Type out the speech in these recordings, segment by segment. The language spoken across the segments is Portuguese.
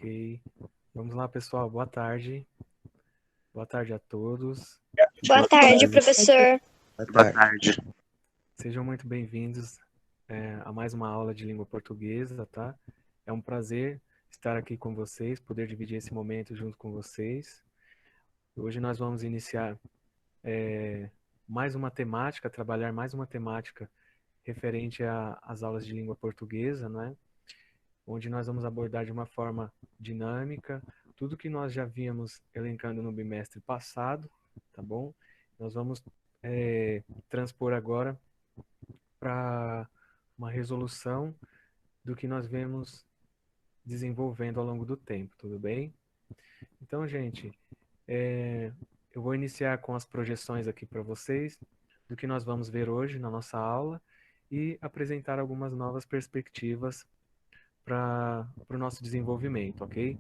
Ok. Vamos lá, pessoal. Boa tarde. Boa tarde a todos. Boa tarde, professor. Boa tarde. Sejam muito bem-vindos a mais uma aula de língua portuguesa, tá? É um prazer estar aqui com vocês, poder dividir esse momento junto com vocês. Hoje nós vamos iniciar mais uma temática, trabalhar mais uma temática referente às aulas de língua portuguesa, né? Onde nós vamos abordar de uma forma dinâmica tudo que nós já víamos elencando no bimestre passado, tá bom? Nós vamos transpor agora para uma resolução do que nós vemos desenvolvendo ao longo do tempo, tudo bem? Então, gente, eu vou iniciar com as projeções aqui para vocês do que nós vamos ver hoje na nossa aula e apresentar algumas novas perspectivas para o nosso desenvolvimento, ok?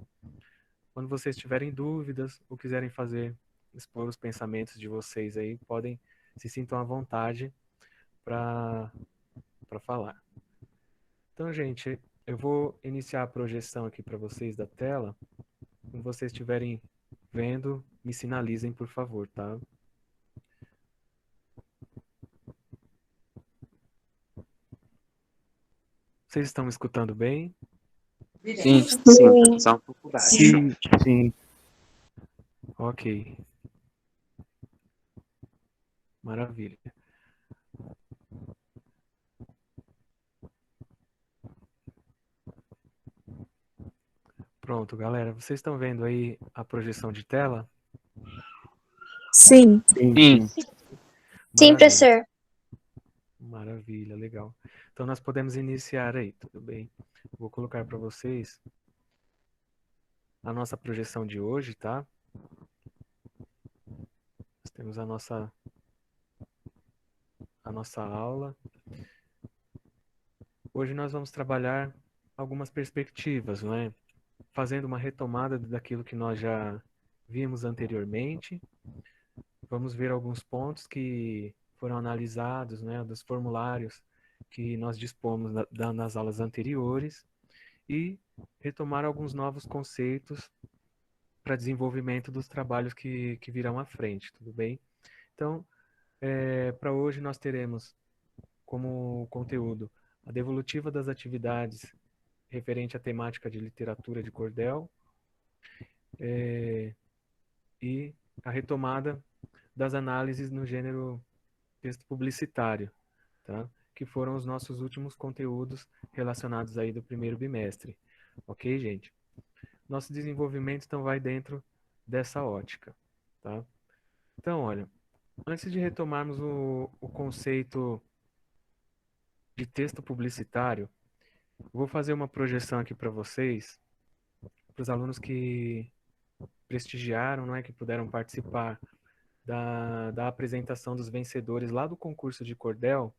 Quando vocês tiverem dúvidas ou quiserem expor os pensamentos de vocês aí, se sintam à vontade para falar. Então, gente, eu vou iniciar a projeção aqui para vocês da tela. Quando vocês estiverem vendo, me sinalizem, por favor, tá? Vocês estão me escutando bem? Sim, só um pouco baixo. Sim. Ok. Maravilha. Pronto, galera. Vocês estão vendo aí a projeção de tela? Sim. Sim, professor. Maravilha, legal. Então nós podemos iniciar aí, tudo bem? Vou colocar para vocês a nossa projeção de hoje, tá? Nós temos a nossa aula. Hoje nós vamos trabalhar algumas perspectivas, não é? Fazendo uma retomada daquilo que nós já vimos anteriormente. Vamos ver alguns pontos que foram analisados, né, dos formulários que nós dispomos nas aulas anteriores e retomar alguns novos conceitos para desenvolvimento dos trabalhos que virão à frente, tudo bem? Então, para hoje nós teremos como conteúdo a devolutiva das atividades referente à temática de literatura de cordel e a retomada das análises no gênero texto publicitário, tá? Que foram os nossos últimos conteúdos relacionados aí do primeiro bimestre. Ok, gente? Nosso desenvolvimento então vai dentro dessa ótica, tá? Então, olha, antes de retomarmos o conceito de texto publicitário, vou fazer uma projeção aqui para vocês, para os alunos que prestigiaram, não é, que puderam participar da apresentação dos vencedores lá do concurso de cordel.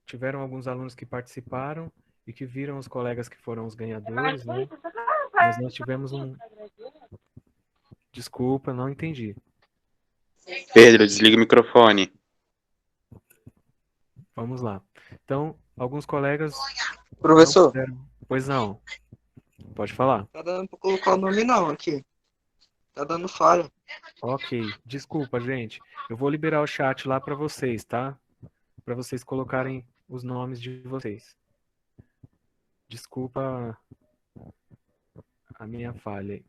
Tiveram alguns alunos que participaram e que viram os colegas que foram os ganhadores, né? Mas nós tivemos Desculpa, não entendi. Pedro, desliga o microfone. Vamos lá. Então, alguns colegas Professor, não puderam... Pois não. Pode falar. tá dando pra colocar o nome não aqui. Tá dando falha. Ok. Desculpa, gente. Eu vou liberar o chat lá para vocês, tá? Para vocês colocarem os nomes de vocês. Desculpa a minha falha aí.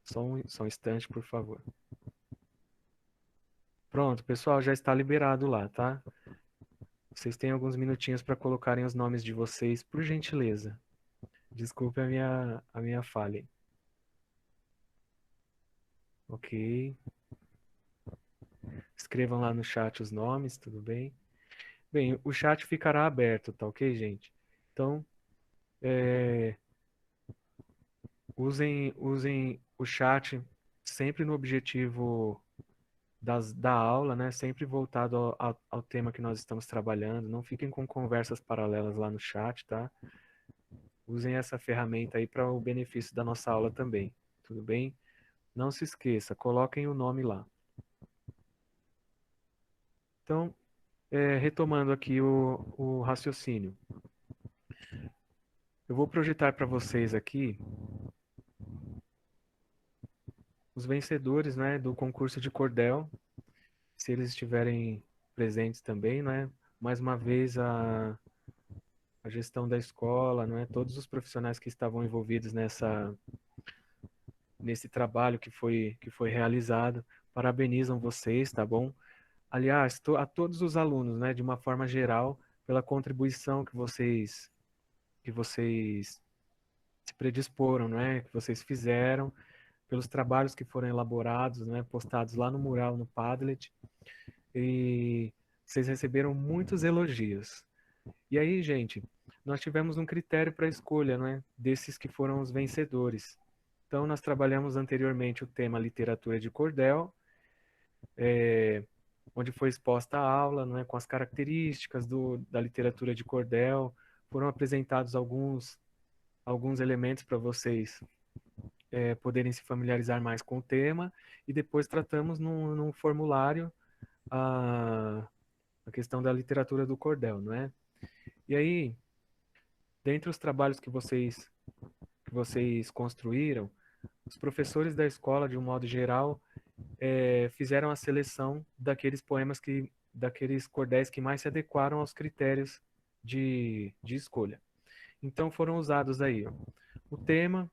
Só um instante, por favor. Pronto, pessoal, já está liberado lá, tá? Vocês têm alguns minutinhos para colocarem os nomes de vocês, por gentileza. Desculpe a minha falha. Ok. Escrevam lá no chat os nomes, tudo bem? Bem, o chat ficará aberto, tá ok, gente? Então, usem o chat sempre no objetivo da aula, né? Sempre voltado ao tema que nós estamos trabalhando. Não fiquem com conversas paralelas lá no chat, tá? Usem essa ferramenta aí para o benefício da nossa aula também, tudo bem? Não se esqueça, coloquem o nome lá. Então, retomando aqui o raciocínio. Eu vou projetar para vocês aqui os vencedores, né, do concurso de cordel, se eles estiverem presentes também, né? Mais uma vez a gestão da escola, né, todos os profissionais que estavam envolvidos nesse trabalho que foi realizado, parabenizam vocês, tá bom? Aliás, a todos os alunos, né, de uma forma geral, pela contribuição que vocês se predisporam, né, que vocês fizeram, pelos trabalhos que foram elaborados, né, postados lá no mural no Padlet, e vocês receberam muitos elogios. E aí, gente, nós tivemos um critério para a escolha, né, desses que foram os vencedores. Então, nós trabalhamos anteriormente o tema literatura de cordel, onde foi exposta a aula, né, com as características da literatura de cordel, foram apresentados alguns elementos para vocês poderem se familiarizar mais com o tema, e depois tratamos num formulário a questão da literatura do cordel, não é? E aí, dentre os trabalhos que vocês construíram, os professores da escola, de um modo geral, fizeram a seleção daqueles cordéis que mais se adequaram aos critérios de escolha. Então foram usados aí, ó, o tema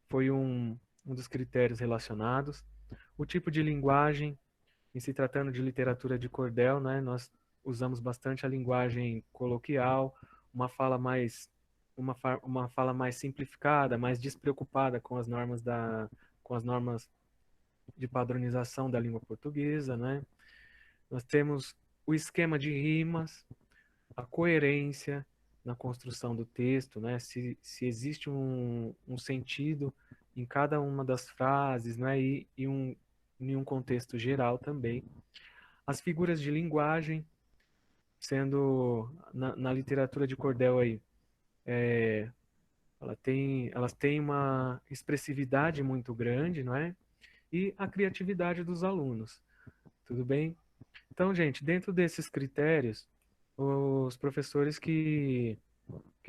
foi um dos critérios relacionados, o tipo de linguagem, em se tratando de literatura de cordel, né, nós usamos bastante a linguagem coloquial, uma fala mais simplificada, mais despreocupada com as normas de padronização da língua portuguesa, né? Nós temos o esquema de rimas, a coerência na construção do texto, né? Se existe um sentido em cada uma das frases, né? Em um contexto geral também. As figuras de linguagem, sendo na literatura de cordel aí, elas têm uma expressividade muito grande, não é? E a criatividade dos alunos. Tudo bem? Então, gente, dentro desses critérios, os professores que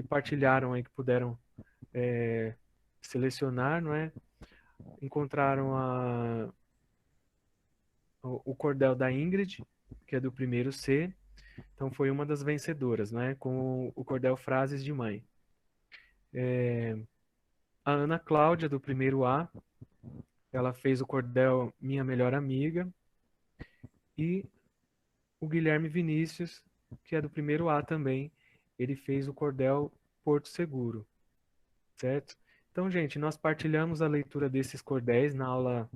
partilharam aí, que puderam selecionar, não é? Encontraram o cordel da Ingrid, que é do primeiro C, então foi uma das vencedoras, né? Com o cordel Frases de Mãe. A Ana Cláudia, do primeiro A, ela fez o cordel Minha Melhor Amiga, e o Guilherme Vinícius, que é do primeiro A também, ele fez o cordel Porto Seguro, certo? Então, gente, nós partilhamos a leitura desses cordéis na aula,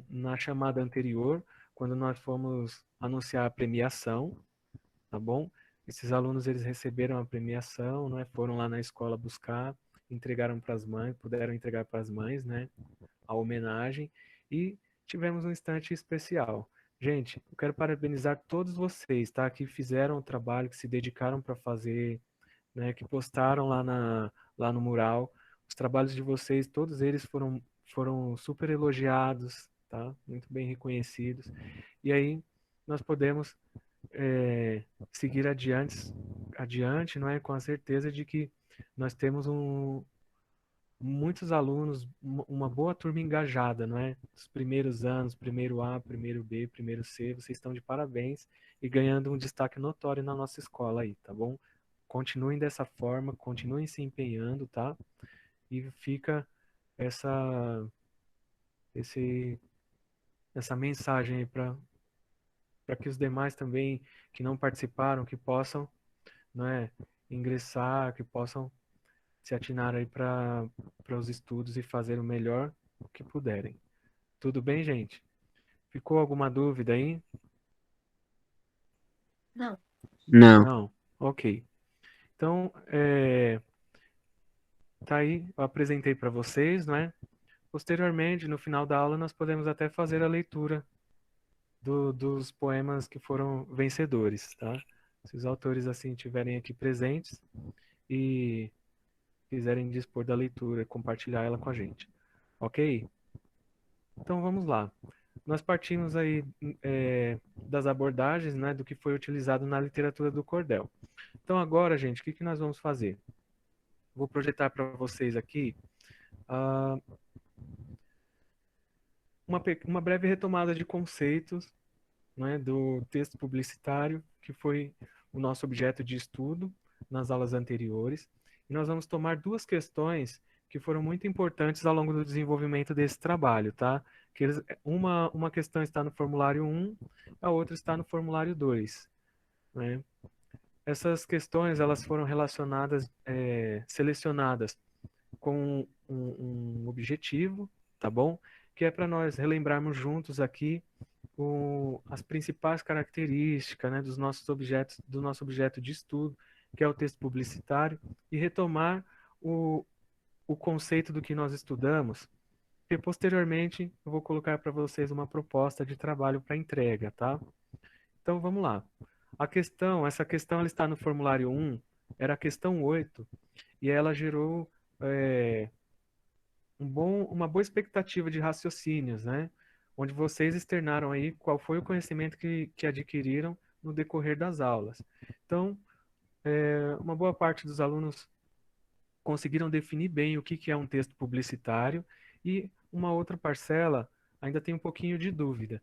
na chamada anterior, quando nós fomos anunciar a premiação, tá bom? Esses alunos, eles receberam a premiação, né? Foram lá na escola buscar, entregaram para as mães, puderam entregar para as mães, né? A homenagem, e tivemos um instante especial. Gente, eu quero parabenizar todos vocês, tá? Que fizeram o trabalho, que se dedicaram para fazer, né? Que postaram lá no mural. Os trabalhos de vocês, todos eles foram super elogiados, tá? Muito bem reconhecidos. E aí nós podemos seguir adiante, não é? Com a certeza de que nós temos muitos alunos, uma boa turma engajada, não é? Os primeiros anos, primeiro A, primeiro B, primeiro C, vocês estão de parabéns e ganhando um destaque notório na nossa escola aí, tá bom? Continuem dessa forma, continuem se empenhando, tá? E fica essa esse essa mensagem aí para que os demais também que não participaram, que possam, não é, ingressar, que possam se atinar aí para os estudos e fazer o melhor que puderem. Tudo bem, gente? Ficou alguma dúvida aí? Não. Não. Não? Ok. Então, tá aí, eu apresentei para vocês, não é? Posteriormente, no final da aula, nós podemos até fazer a leitura dos poemas que foram vencedores, tá? Se os autores assim estiverem aqui presentes e quiserem dispor da leitura, compartilhar ela com a gente. Ok? Então vamos lá. Nós partimos aí das abordagens, né, do que foi utilizado na literatura do cordel. Então agora, gente, o que nós vamos fazer? vou projetar para vocês aqui ah, uma breve retomada de conceitos, né, do texto publicitário, que foi o nosso objeto de estudo nas aulas anteriores. E nós vamos tomar duas questões que foram muito importantes ao longo do desenvolvimento desse trabalho, tá? Uma questão está no formulário 1, a outra está no formulário 2, né? Essas questões, elas foram relacionadas, selecionadas com um objetivo, tá bom? Que é para nós relembrarmos juntos aqui as principais características, né, dos nossos objetos, do nosso objeto de estudo, que é o texto publicitário, e retomar o conceito do que nós estudamos, e posteriormente eu vou colocar para vocês uma proposta de trabalho para entrega, tá? Então vamos lá. Essa questão ela está no formulário 1, era a questão 8, e ela gerou é, uma boa expectativa de raciocínios, né? Onde vocês externaram aí qual foi o conhecimento que adquiriram no decorrer das aulas. Então, uma boa parte dos alunos conseguiram definir bem o que é um texto publicitário e uma outra parcela ainda tem um pouquinho de dúvida.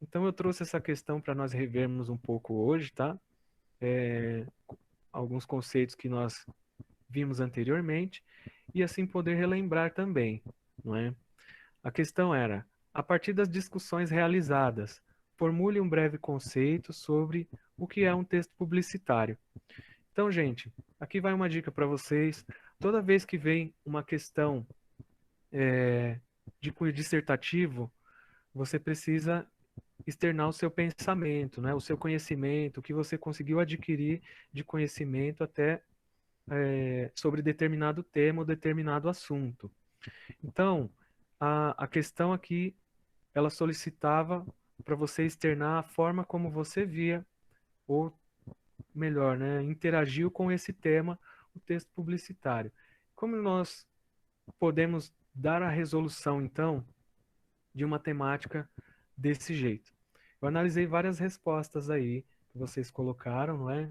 Então, eu trouxe essa questão para nós revermos um pouco hoje, tá? Alguns conceitos que nós vimos anteriormente e assim poder relembrar também, não é? A questão era, a partir das discussões realizadas, formule um breve conceito sobre o que é um texto publicitário. Então, gente, aqui vai uma dica para vocês. Toda vez que vem uma questão de cunho dissertativo, você precisa externar o seu pensamento, né? O seu conhecimento, o que você conseguiu adquirir de conhecimento até sobre determinado tema ou determinado assunto. Então, a questão aqui, ela solicitava para você externar a forma como você via, ou melhor, né, interagiu com esse tema, o texto publicitário. Como nós podemos dar a resolução, então, de uma temática desse jeito? Eu analisei várias respostas aí que vocês colocaram, não é?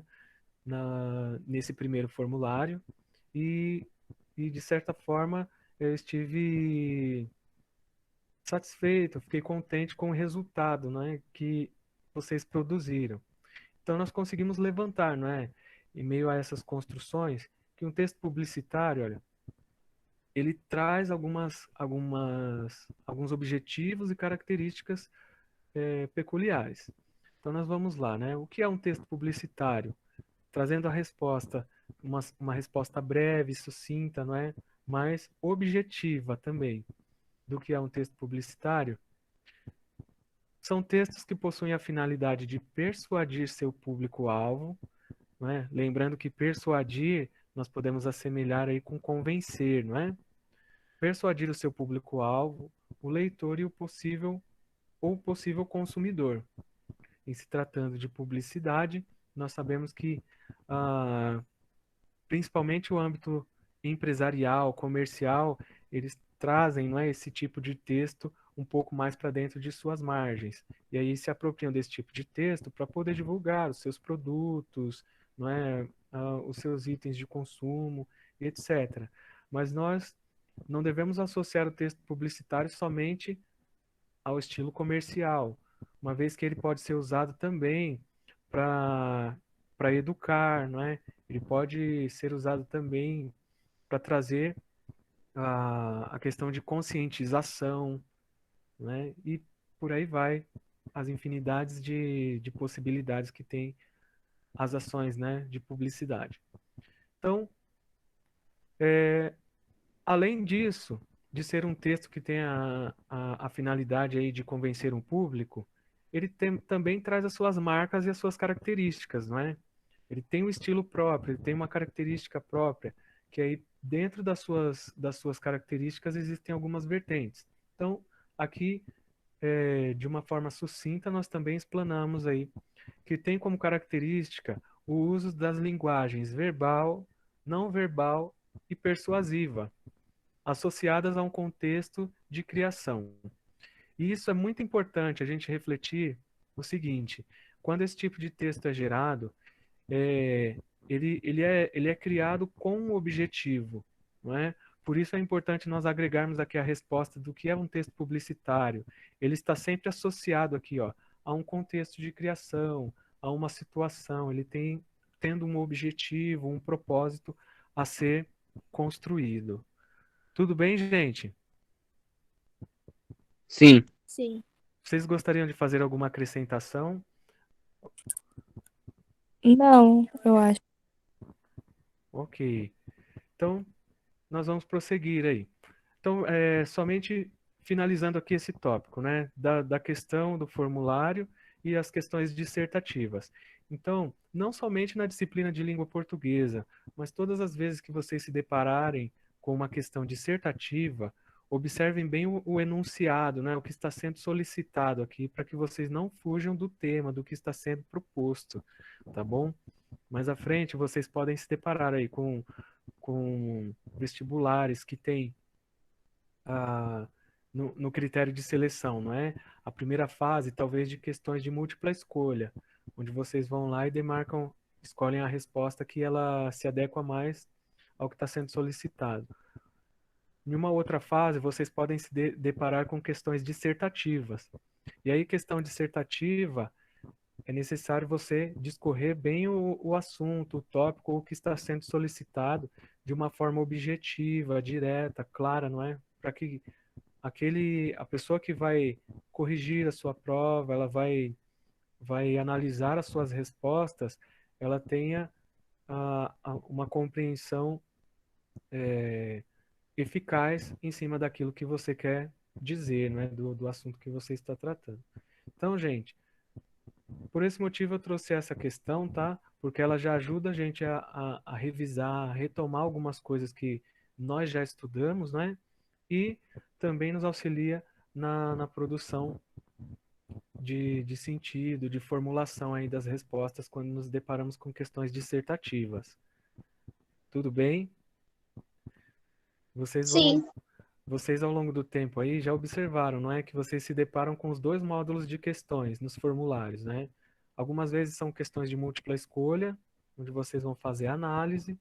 Nesse primeiro formulário, e de certa forma eu estive satisfeito, fiquei contente com o resultado, né, que vocês produziram. Então nós conseguimos levantar, não é, em meio a essas construções, que um texto publicitário, olha, ele traz alguns objetivos e características peculiares. Então nós vamos lá, né? O que é um texto publicitário? Trazendo a resposta, uma resposta breve, sucinta, não é? Mas objetiva também do que é um texto publicitário. São textos que possuem a finalidade de persuadir seu público-alvo, não é? Lembrando que persuadir nós podemos assemelhar aí com convencer, não é? Persuadir o seu público-alvo, o leitor e o possível consumidor. Em se tratando de publicidade, nós sabemos que principalmente o âmbito empresarial, comercial, eles trazem, não é, esse tipo de texto um pouco mais para dentro de suas margens. E aí se apropriam desse tipo de texto para poder divulgar os seus produtos, não é, os seus itens de consumo, etc. Mas nós não devemos associar o texto publicitário somente ao estilo comercial, uma vez que ele pode ser usado também para educar, não é? Ele pode ser usado também para trazer a questão de conscientização, né? E por aí vai as infinidades de possibilidades que tem as ações, né, de publicidade. Então, além disso, de ser um texto que tem a finalidade aí de convencer um público, ele também traz as suas marcas e as suas características, não é? Ele tem um estilo próprio, ele tem uma característica própria, que aí dentro das suas características existem algumas vertentes. Então, aqui, de uma forma sucinta, nós também explanamos aí que tem como característica o uso das linguagens verbal, não verbal e persuasiva, associadas a um contexto de criação. E isso é muito importante a gente refletir o seguinte: quando esse tipo de texto é gerado, ele é criado com um objetivo, não é? Por isso é importante nós agregarmos aqui a resposta do que é um texto publicitário. Ele está sempre associado aqui, ó, a um contexto de criação, a uma situação. Ele tem tendo um objetivo, um propósito a ser construído. Tudo bem, gente? Sim. Sim. Vocês gostariam de fazer alguma acrescentação? Não, eu acho. Ok. Então, nós vamos prosseguir aí. Então, somente finalizando aqui esse tópico, né, da questão do formulário e as questões dissertativas. Então, não somente na disciplina de língua portuguesa, mas todas as vezes que vocês se depararem com uma questão dissertativa, observem bem o enunciado, né, o que está sendo solicitado aqui, para que vocês não fujam do tema, do que está sendo proposto, tá bom? Mais à frente, vocês podem se deparar aí com vestibulares que têm no critério de seleção, não é? A primeira fase, talvez, de questões de múltipla escolha, onde vocês vão lá e demarcam, escolhem a resposta que ela se adequa mais ao que está sendo solicitado. Em uma outra fase, vocês podem se deparar com questões dissertativas. E aí, questão dissertativa, é necessário você discorrer bem o assunto, o tópico, o que está sendo solicitado de uma forma objetiva, direta, clara, não é? Para que a pessoa que vai corrigir a sua prova, ela vai analisar as suas respostas, ela tenha uma compreensão eficaz em cima daquilo que você quer dizer, né? Do assunto que você está tratando. Então, gente, por esse motivo eu trouxe essa questão, tá? Porque ela já ajuda a gente a revisar, a retomar algumas coisas que nós já estudamos, né? E também nos auxilia na produção de sentido, de formulação aí das respostas quando nos deparamos com questões dissertativas. Tudo bem? Sim. Vocês ao longo do tempo aí já observaram, não é? Que vocês se deparam com os dois módulos de questões nos formulários, né? Algumas vezes são questões de múltipla escolha, onde vocês vão fazer análise,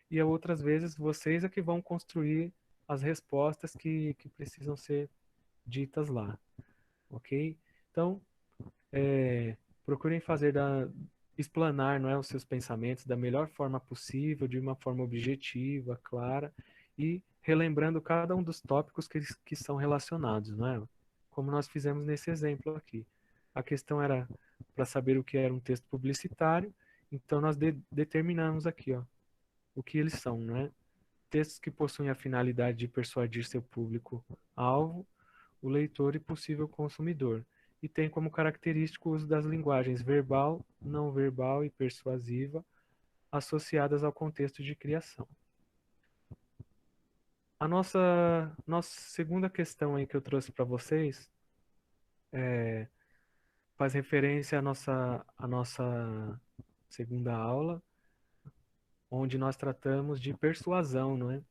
e outras vezes vocês é que vão construir as respostas que precisam ser ditas lá, ok? Então, procurem explanar, não é, os seus pensamentos da melhor forma possível, de uma forma objetiva, clara, e relembrando cada um dos tópicos que são relacionados, não é? Como nós fizemos nesse exemplo aqui. A questão era para saber o que era um texto publicitário, então nós determinamos aqui, ó, o que eles são, né? Textos que possuem a finalidade de persuadir seu público-alvo, o leitor e possível consumidor, e tem como característico o uso das linguagens verbal, não verbal e persuasiva, associadas ao contexto de criação. A nossa segunda questão aí que eu trouxe para vocês faz referência à nossa segunda aula, onde nós tratamos de persuasão, não é?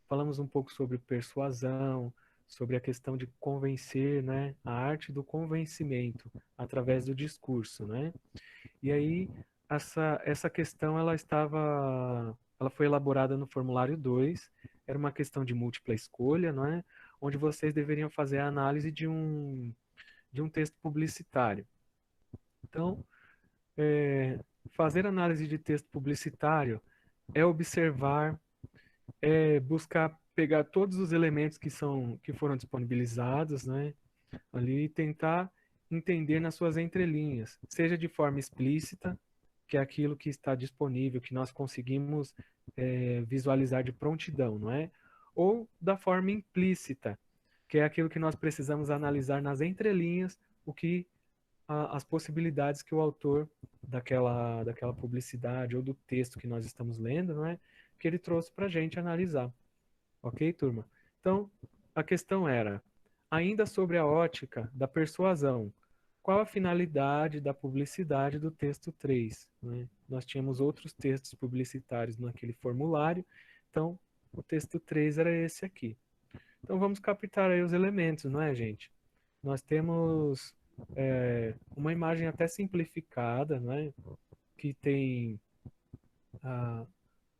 Falamos um pouco sobre persuasão, sobre a questão de convencer, né? A arte do convencimento através do discurso, né? E aí essa questão ela foi elaborada no formulário 2, era uma questão de múltipla escolha, não é? Onde vocês deveriam fazer a análise de um texto publicitário. Então, fazer análise de texto publicitário é observar, buscar pegar todos os elementos que foram disponibilizados, né, ali e tentar entender nas suas entrelinhas, seja de forma explícita, que é aquilo que está disponível, que nós conseguimos visualizar de prontidão, não é? Ou da forma implícita, que é aquilo que nós precisamos analisar nas entrelinhas, as possibilidades que o autor daquela publicidade ou do texto que nós estamos lendo, não é? Que ele trouxe para a gente analisar. Ok, turma? Então, a questão era, ainda sobre a ótica da persuasão, qual a finalidade da publicidade do texto 3? Né? Nós tínhamos outros textos publicitários naquele formulário, então o texto 3 era esse aqui. Então vamos captar aí os elementos, não é, gente? Nós temos uma imagem até simplificada, não é? Que tem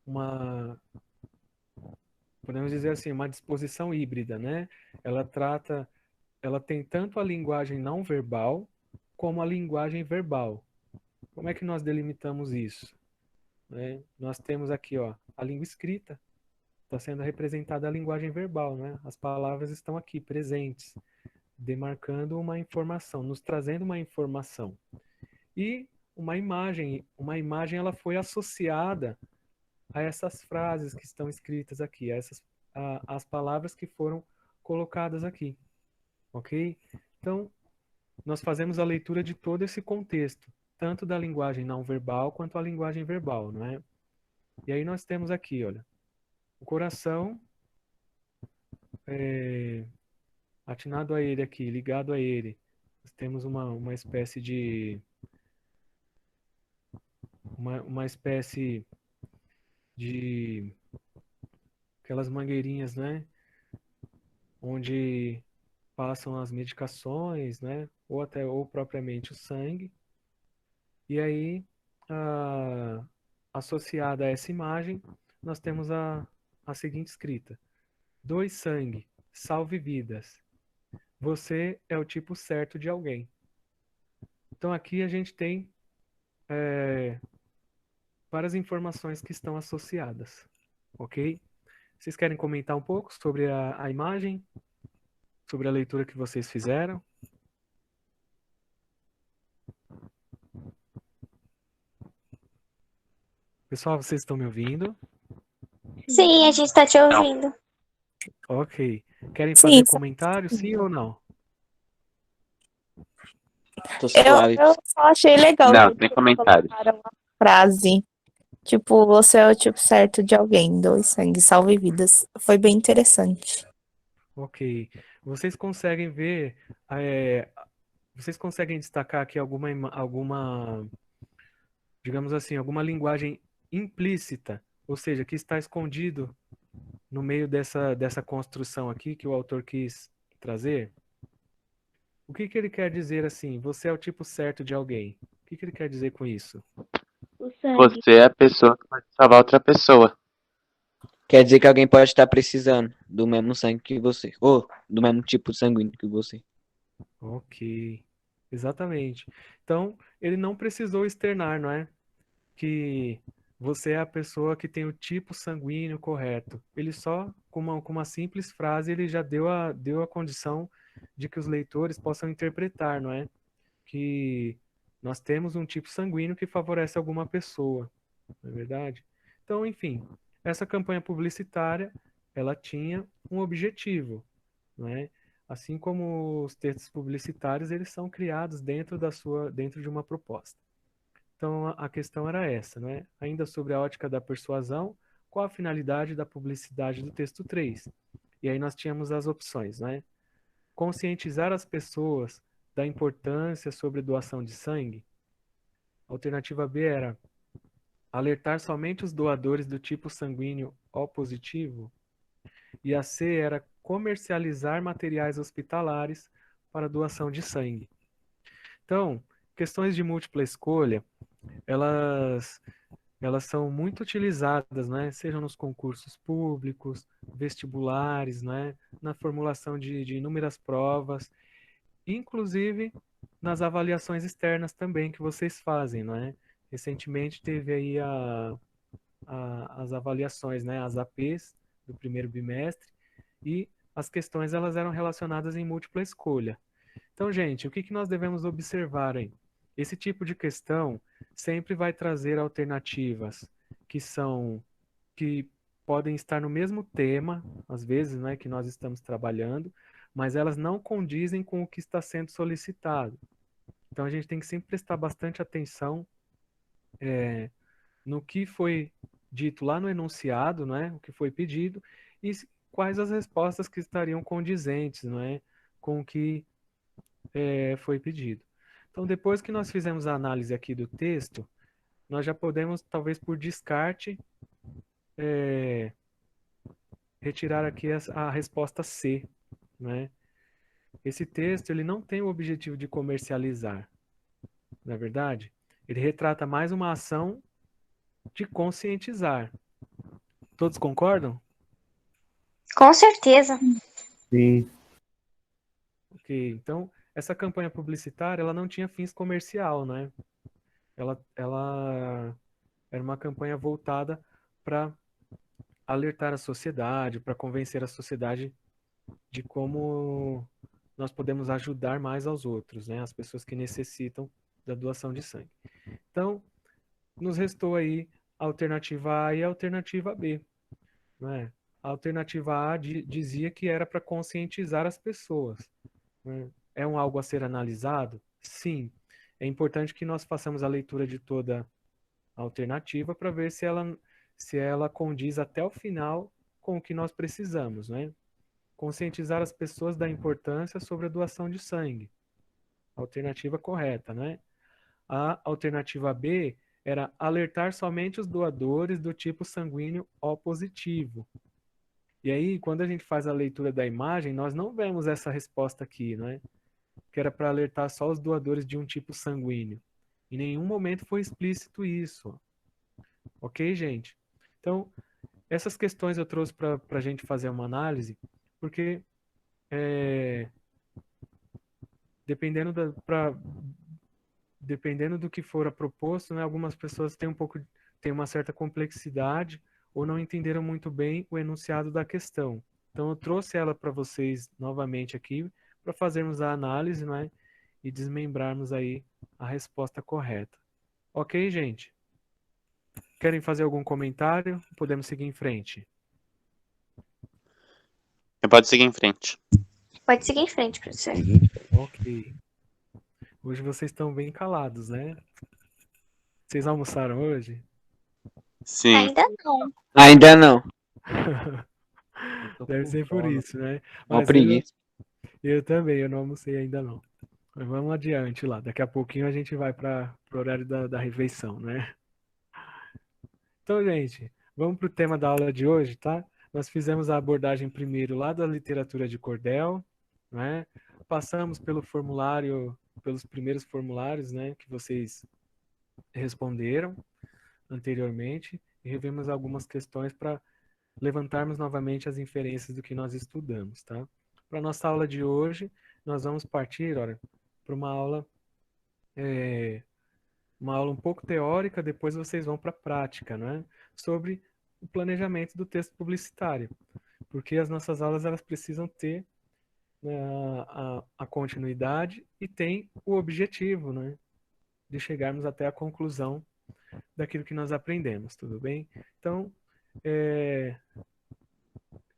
uma, podemos dizer assim, uma disposição híbrida, né? Ela tem tanto a linguagem não verbal como a linguagem verbal. Como é que nós delimitamos isso? Né? Nós temos aqui, ó, a língua escrita, está sendo representada a linguagem verbal, né? As palavras estão aqui presentes, demarcando uma informação, nos trazendo uma informação. E uma imagem ela foi associada a essas frases que estão escritas aqui, as palavras que foram colocadas aqui, ok? Então, nós fazemos a leitura de todo esse contexto, tanto da linguagem não verbal quanto a linguagem verbal, não é? E aí nós temos aqui, olha, o coração atinado a ele aqui, ligado a ele. Nós temos uma espécie de uma espécie de aquelas mangueirinhas, né? Onde passam as medicações, né? Ou propriamente o sangue. E aí, associada a essa imagem, nós temos a seguinte escrita: doe sangue, salve vidas. Você é o tipo certo de alguém. Então aqui a gente tem várias informações que estão associadas, ok? Vocês querem comentar um pouco sobre a imagem? Sobre a leitura que vocês fizeram? Pessoal, vocês estão me ouvindo? Sim, a gente tá te ouvindo. Ok. Querem Sim, fazer comentário, sim ou não? Tô suave. eu só achei legal Não, que nem eles comentários. colocaram uma frase. Tipo, você é o tipo certo de alguém, doe sangue, salve vidas. Foi bem interessante. Ok. Vocês conseguem ver, vocês conseguem destacar aqui alguma, digamos assim, alguma linguagem implícita, ou seja, que está escondido no meio dessa construção aqui que o autor quis trazer? O que ele quer dizer assim? Você é o tipo certo de alguém. O que ele quer dizer com isso? O sangue. Você é a pessoa que pode salvar outra pessoa. Quer dizer que alguém pode estar precisando do mesmo sangue que você. Ou do mesmo tipo sanguíneo que você. Ok, exatamente. Então, ele não precisou externar, não é? Que você é a pessoa que tem o tipo sanguíneo correto. Ele só, com uma simples frase, ele já deu a condição de que os leitores possam interpretar, não é? Que nós temos um tipo sanguíneo que favorece alguma pessoa, não é verdade? Então, enfim, essa campanha publicitária, ela tinha um objetivo, não é? Assim como os textos publicitários, eles são criados dentro de uma proposta. Então, a questão era essa, né? Ainda sobre a ótica da persuasão, qual a finalidade da publicidade do texto 3? E aí nós tínhamos as opções, né? Conscientizar as pessoas da importância sobre doação de sangue. A alternativa B era alertar somente os doadores do tipo sanguíneo O positivo. E a C era comercializar materiais hospitalares para doação de sangue. Então, questões de múltipla escolha, elas são muito utilizadas, né? Sejam nos concursos públicos, vestibulares, né? Na formulação de inúmeras provas, inclusive nas avaliações externas também que vocês fazem, não é? Recentemente teve aí as avaliações, né? As APs do primeiro bimestre e as questões elas eram relacionadas em múltipla escolha. Então, gente, o que nós devemos observar aí? Esse tipo de questão sempre vai trazer alternativas que podem estar no mesmo tema, às vezes, né, que nós estamos trabalhando, mas elas não condizem com o que está sendo solicitado. Então, a gente tem que sempre prestar bastante atenção no que foi dito lá no enunciado, né, o que foi pedido, e quais as respostas que estariam condizentes, não é, com o que foi pedido. Então, depois que nós fizemos a análise aqui do texto, nós já podemos, talvez por descarte, retirar aqui a resposta C, né? Esse texto ele não tem o objetivo de comercializar, na verdade. Ele retrata mais uma ação de conscientizar. Todos concordam? Com certeza. Sim. Ok, então essa campanha publicitária ela não tinha fins comercial, né? Ela era uma campanha voltada para alertar a sociedade, para convencer a sociedade de como nós podemos ajudar mais aos outros, né? As pessoas que necessitam da doação de sangue. Então, nos restou aí a alternativa A e a alternativa B, né? A alternativa A dizia que era para conscientizar as pessoas, né? É algo a ser analisado? Sim. É importante que nós façamos a leitura de toda a alternativa para ver se ela condiz até o final com o que nós precisamos, né? Conscientizar as pessoas da importância sobre a doação de sangue. Alternativa correta, né? A alternativa B era alertar somente os doadores do tipo sanguíneo O positivo. E aí, quando a gente faz a leitura da imagem, nós não vemos essa resposta aqui, né? Que era para alertar só os doadores de um tipo sanguíneo. Em nenhum momento foi explícito isso. Ok, gente? Então, essas questões eu trouxe para a gente fazer uma análise, porque dependendo dependendo do que for proposto, né, algumas pessoas têm uma certa complexidade ou não entenderam muito bem o enunciado da questão. Então eu trouxe ela para vocês novamente aqui para fazermos a análise, né, e desmembrarmos aí a resposta correta. Ok, gente? Querem fazer algum comentário? Podemos seguir em frente. Pode seguir em frente. Pode seguir em frente, professor. Ok. Hoje vocês estão bem calados, né? Vocês almoçaram hoje? Sim. Ainda não. Ainda não. Tô Deve com ser por fome. isso, né? Uma Mas preguiça. eu também, eu não almocei ainda não. Mas vamos adiante lá. Daqui a pouquinho a gente vai para o horário da refeição, né? Então, gente, vamos para o tema da aula de hoje, tá? Nós fizemos a abordagem primeiro lá da literatura de cordel, né? Passamos pelo formulário, pelos primeiros formulários, né, que vocês responderam anteriormente e revemos algumas questões para levantarmos novamente as inferências do que nós estudamos, tá? Para nossa aula de hoje, nós vamos partir, olha, para uma aula um pouco teórica, depois vocês vão para a prática, né? Sobre o planejamento do texto publicitário, porque as nossas aulas elas precisam ter, né, a continuidade e tem o objetivo, né, de chegarmos até a conclusão daquilo que nós aprendemos, tudo bem? Então,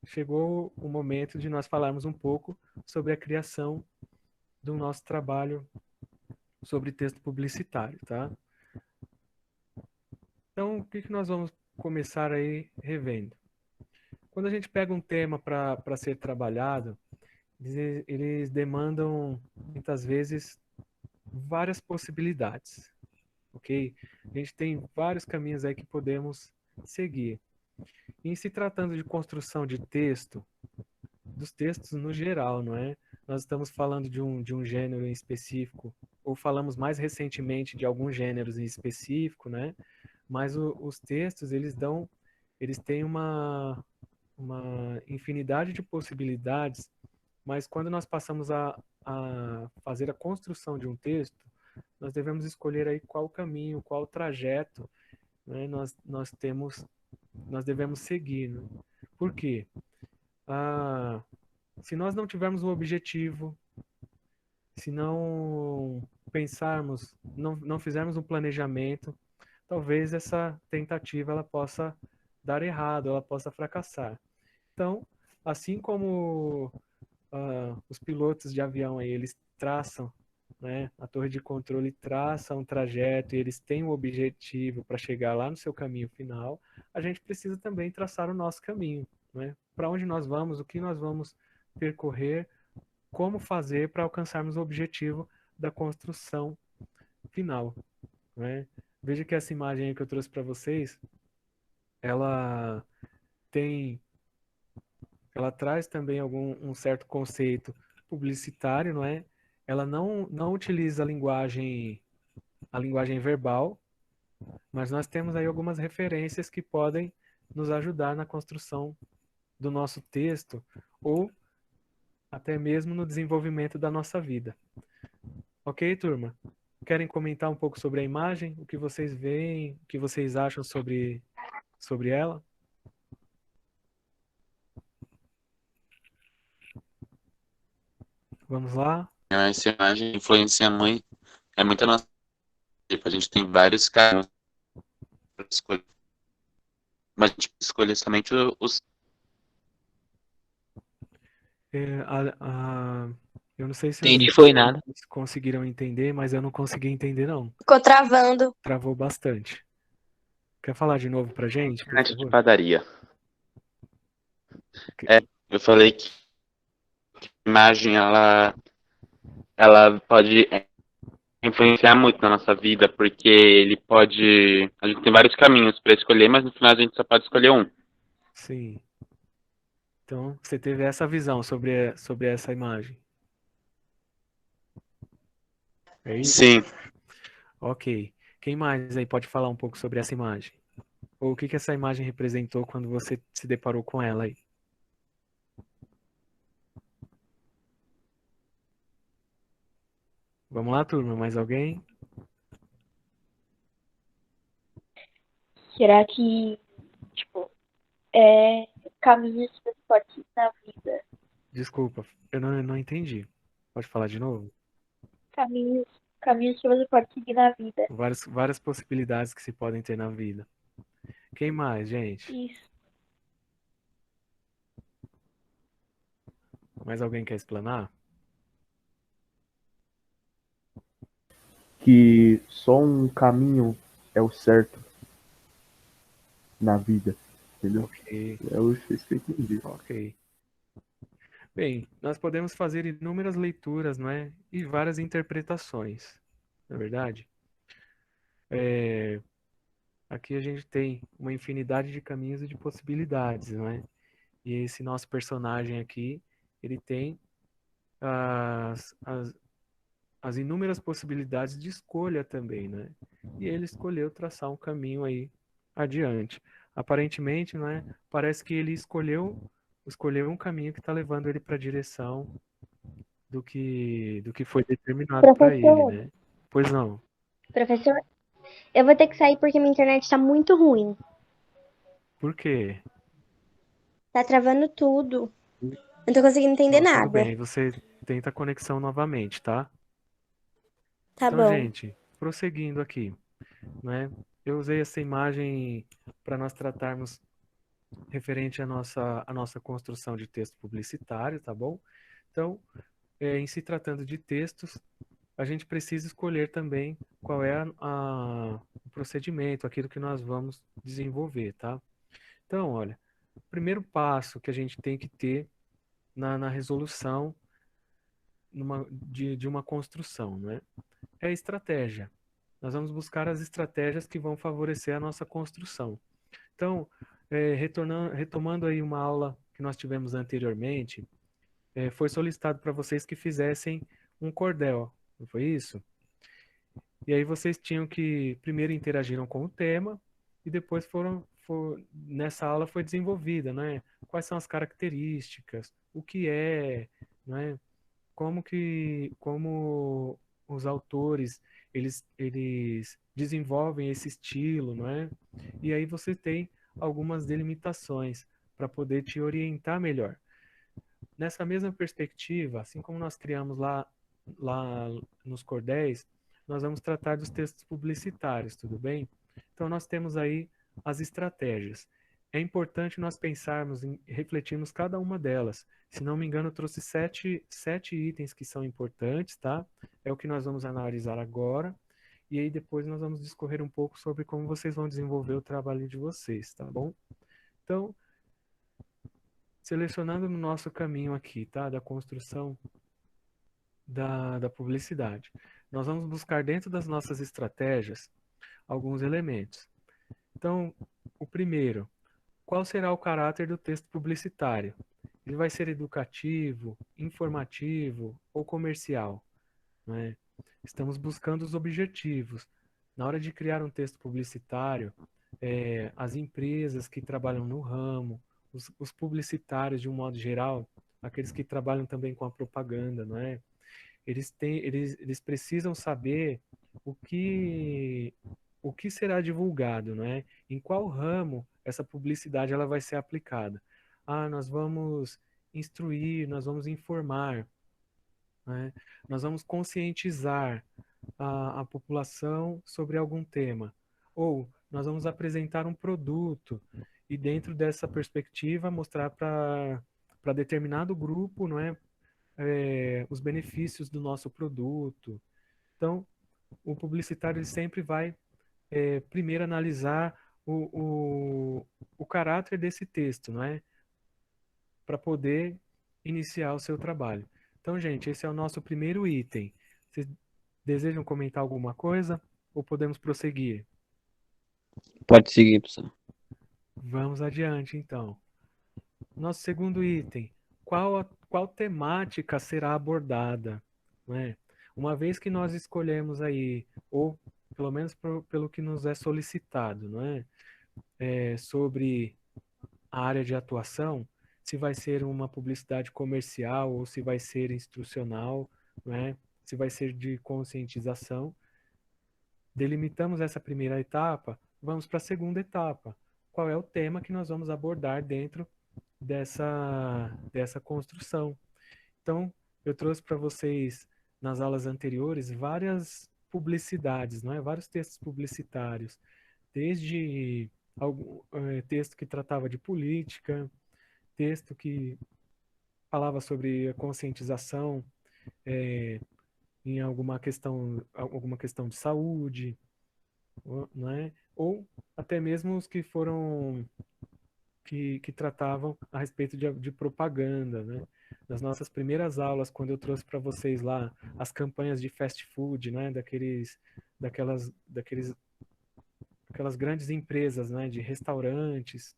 chegou o momento de nós falarmos um pouco sobre a criação do nosso trabalho sobre texto publicitário, tá? Então, o que nós vamos começar aí revendo? Quando a gente pega um tema para ser trabalhado, eles demandam, muitas vezes, várias possibilidades, ok? A gente tem vários caminhos aí que podemos seguir. Em se tratando de construção de texto, dos textos no geral, não é? Nós estamos falando de um gênero em específico, ou falamos mais recentemente de alguns gêneros em específico, né? Mas os textos, eles têm uma infinidade de possibilidades, mas quando nós passamos a fazer a construção de um texto, nós devemos escolher aí qual caminho, qual trajeto, né, nós devemos seguir, né? Por quê? Se nós não tivermos um objetivo, se não pensarmos, não fizermos um planejamento, talvez essa tentativa ela possa dar errado, ela possa fracassar. Então, assim como os pilotos de avião aí, eles traçam, né, a torre de controle traça um trajeto e eles têm um objetivo para chegar lá no seu caminho final, a gente precisa também traçar o nosso caminho, né? Para onde nós vamos, o que nós vamos percorrer, como fazer para alcançarmos o objetivo da construção final, né? Veja que essa imagem aí que eu trouxe para vocês, ela traz também um certo conceito publicitário, não é? Ela não utiliza a linguagem verbal, mas nós temos aí algumas referências que podem nos ajudar na construção do nosso texto ou até mesmo no desenvolvimento da nossa vida. Ok, turma? Querem comentar um pouco sobre a imagem? O que vocês veem? O que vocês acham sobre ela? Vamos lá? Essa imagem influencia muito, é muito a nossa vida. A gente tem vários caminhos para escolher, mas a gente escolhe somente os. Eu não sei se Entendi, os foi nada. ouvintes conseguiram entender, mas eu não consegui entender, não. Ficou travando. Travou bastante. Quer falar de novo pra gente, por Internet de favor? padaria. Eu falei que a imagem, ela pode influenciar muito na nossa vida, porque ele pode. A gente tem vários caminhos para escolher, mas no final a gente só pode escolher um. Sim. Então, você teve essa visão sobre essa imagem. É isso? Sim. Ok. Quem mais aí pode falar um pouco sobre essa imagem? Ou o que essa imagem representou quando você se deparou com ela aí? Vamos lá, turma, mais alguém? Será que, tipo, caminhos que você pode seguir na vida? Desculpa, eu não entendi. Pode falar de novo? Caminhos que você pode seguir na vida. Várias possibilidades que se podem ter na vida. Quem mais, gente? Isso. Mais alguém quer explanar? Que só um caminho é o certo na vida, entendeu? Ok, É isso que eu entendi. ok. Bem, nós podemos fazer inúmeras leituras, não é? E várias interpretações, não é verdade? Aqui a gente tem uma infinidade de caminhos e de possibilidades, não é? E esse nosso personagem aqui, ele tem as, as, as inúmeras possibilidades de escolha também, né? E ele escolheu traçar um caminho aí adiante. Aparentemente, não é? Parece que ele escolheu um caminho que está levando ele para a direção do que foi determinado para ele, Professor, né? Pois não. professor, eu vou ter que sair porque minha internet tá muito ruim. Por quê? Tá travando tudo. Não tô conseguindo entender Não, tudo nada. bem. Você tenta a conexão novamente, tá? Tá Então, bom. gente, prosseguindo aqui, né? Eu usei essa imagem para nós tratarmos referente à nossa construção de texto publicitário, tá bom? Então, em se tratando de textos, a gente precisa escolher também qual é o procedimento, aquilo que nós vamos desenvolver, tá? Então, olha, o primeiro passo que a gente tem que ter na resolução de uma construção, né? É a estratégia. Nós vamos buscar as estratégias que vão favorecer a nossa construção. Então, retomando aí uma aula que nós tivemos anteriormente, foi solicitado para vocês que fizessem um cordel, não foi isso? E aí vocês tinham que, primeiro interagiram com o tema, e depois nessa aula foi desenvolvida, né? Quais são as características, o que é, né? Como os autores, eles desenvolvem esse estilo, não é? E aí você tem algumas delimitações para poder te orientar melhor. Nessa mesma perspectiva, assim como nós criamos lá nos cordéis, nós vamos tratar dos textos publicitários, tudo bem? Então nós temos aí as estratégias. É importante nós pensarmos e refletirmos cada uma delas. Se não me engano, eu trouxe sete itens que são importantes, tá? É o que nós vamos analisar agora. E aí depois nós vamos discorrer um pouco sobre como vocês vão desenvolver o trabalho de vocês, tá bom? Então, selecionando no nosso caminho aqui, tá? Da construção da publicidade. Nós vamos buscar dentro das nossas estratégias alguns elementos. Então, o primeiro, qual será o caráter do texto publicitário? Ele vai ser educativo, informativo ou comercial, né? Estamos buscando os objetivos. Na hora de criar um texto publicitário, as empresas que trabalham no ramo, os publicitários de um modo geral, aqueles que trabalham também com a propaganda, não é? Eles precisam saber o que, o que será divulgado, não é? Em qual ramo essa publicidade ela vai ser aplicada. Ah, nós vamos instruir, nós vamos informar, né? Nós vamos conscientizar a população sobre algum tema. Ou nós vamos apresentar um produto e dentro dessa perspectiva mostrar para determinado grupo, não é, os benefícios do nosso produto. Então, o publicitário ele sempre vai primeiro analisar o caráter desse texto, não é? Para poder iniciar o seu trabalho. Então, gente, esse é o nosso primeiro item. Vocês desejam comentar alguma coisa ou podemos prosseguir? Pode seguir, pessoal. Vamos adiante, então. Nosso segundo item. Qual temática será abordada? Né? Uma vez que nós escolhemos aí, ou pelo menos pelo que nos é solicitado, não é? Sobre a área de atuação, se vai ser uma publicidade comercial ou se vai ser instrucional, não é? Se vai ser de conscientização. Delimitamos essa primeira etapa, vamos para a segunda etapa. Qual é o tema que nós vamos abordar dentro dessa construção? Então, eu trouxe para vocês, nas aulas anteriores, várias publicidades, não é? Vários textos publicitários, desde texto que tratava de política, texto que falava sobre a conscientização em alguma questão de saúde, não é? Ou até mesmo os que foram que tratavam a respeito de propaganda, né? Nas nossas primeiras aulas, quando eu trouxe para vocês lá as campanhas de fast food, né? Daquelas grandes empresas, né? De restaurantes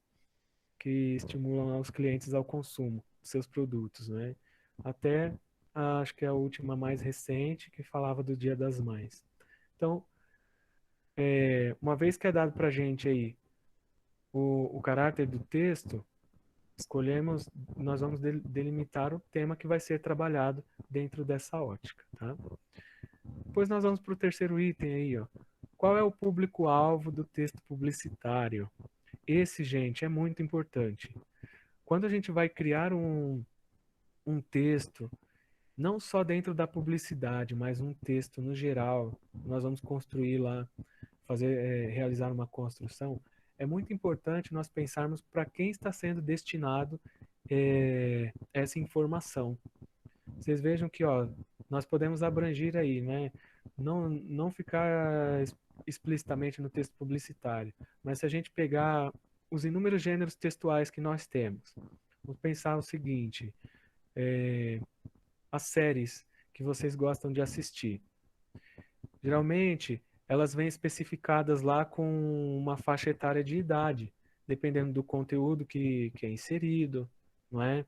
que estimulam os clientes ao consumo dos seus produtos, né? Até acho que a última mais recente que falava do Dia das Mães. Então, uma vez que é dado para a gente aí o caráter do texto, nós vamos delimitar o tema que vai ser trabalhado dentro dessa ótica, tá? Depois nós vamos para o terceiro item aí, ó. Qual é o público-alvo do texto publicitário? Esse, gente, é muito importante. Quando a gente vai criar um texto, não só dentro da publicidade, mas um texto no geral, nós vamos construir lá, realizar uma construção, é muito importante nós pensarmos para quem está sendo destinado essa informação. Vocês vejam que, ó, nós podemos abranger aí, né? Não ficar explicitamente no texto publicitário, mas se a gente pegar os inúmeros gêneros textuais que nós temos, vamos pensar o seguinte: as séries que vocês gostam de assistir. Geralmente, elas vêm especificadas lá com uma faixa etária de idade, dependendo do conteúdo que é inserido, não é?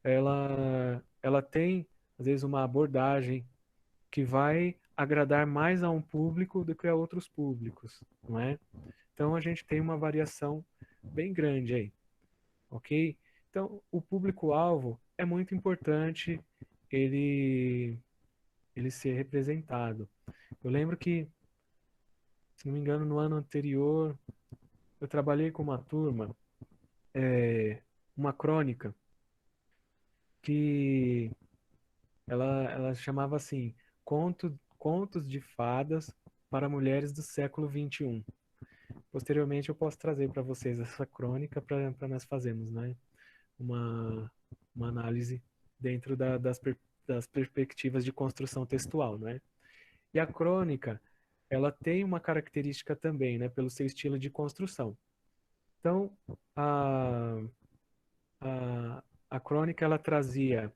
Ela tem, às vezes, uma abordagem que vai agradar mais a um público do que a outros públicos, não é? Então, a gente tem uma variação bem grande aí, ok? Então, o público-alvo é muito importante ele ser representado. Eu lembro que, se não me engano, no ano anterior, eu trabalhei com uma turma, uma crônica, que ela chamava assim, Contos de Fadas para Mulheres do Século XXI. Posteriormente eu posso trazer para vocês essa crônica para nós fazermos, né, uma análise dentro das perspectivas de construção textual, né? E a crônica, ela tem uma característica também, né, pelo seu estilo de construção. Então, a crônica, ela trazia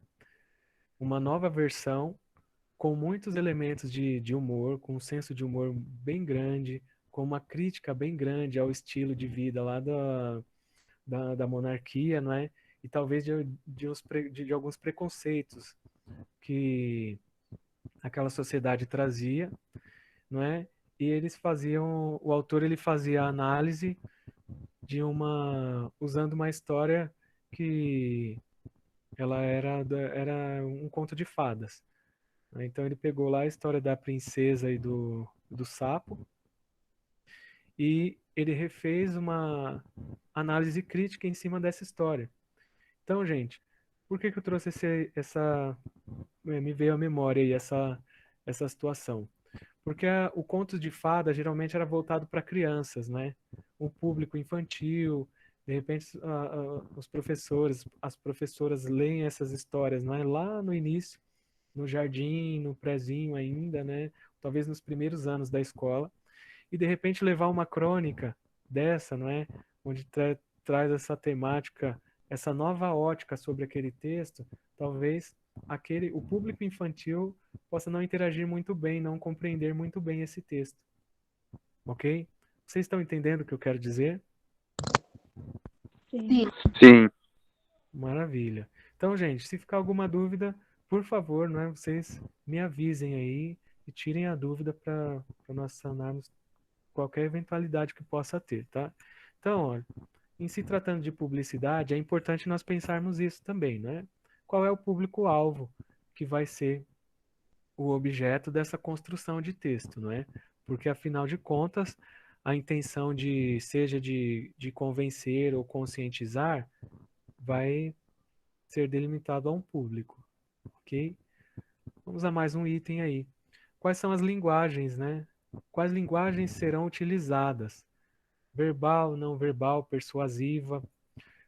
uma nova versão com muitos elementos de humor, com um senso de humor bem grande, com uma crítica bem grande ao estilo de vida lá da monarquia, não é? E talvez de alguns preconceitos que aquela sociedade trazia, não é? e o autor ele fazia a análise usando uma história que ela era um conto de fadas, né? Então ele pegou lá a história da princesa e do sapo e ele refez uma análise crítica em cima dessa história. Então, gente, por que eu trouxe me veio à memória aí essa situação? Porque o conto de fada geralmente era voltado para crianças, né? O público infantil, de repente os professores, as professoras leem essas histórias, né? Lá no início, no jardim, no prézinho ainda, né? Talvez nos primeiros anos da escola, e de repente levar uma crônica dessa, não é? Onde traz essa temática, essa nova ótica sobre aquele texto, talvez o público infantil possa não interagir muito bem, não compreender muito bem esse texto. Ok? Vocês estão entendendo o que eu quero dizer? Sim. Sim. Maravilha. Então, gente, se ficar alguma dúvida, por favor, né, vocês me avisem aí e tirem a dúvida para nós sanarmos qualquer eventualidade que possa ter, tá? Então, olha, em se tratando de publicidade, é importante nós pensarmos isso também, né? Qual é o público-alvo que vai ser o objeto dessa construção de texto, não é? Porque, afinal de contas, a intenção seja de convencer ou conscientizar, vai ser delimitado a um público, ok? Vamos a mais um item aí. Quais são as linguagens, né? Quais linguagens serão utilizadas? Verbal, não verbal, persuasiva,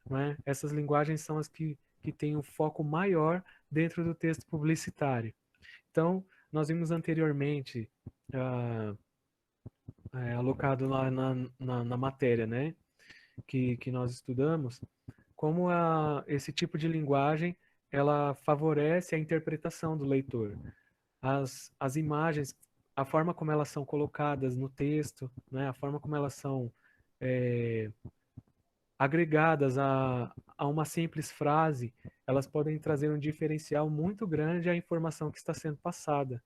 né? Essas linguagens são as que têm um foco maior dentro do texto publicitário. Então, nós vimos anteriormente, alocado lá na matéria, né? Que nós estudamos, como esse tipo de linguagem ela favorece a interpretação do leitor. As imagens, a forma como elas são colocadas no texto, né? A forma como elas são agregadas a uma simples frase, elas podem trazer um diferencial muito grande à informação que está sendo passada,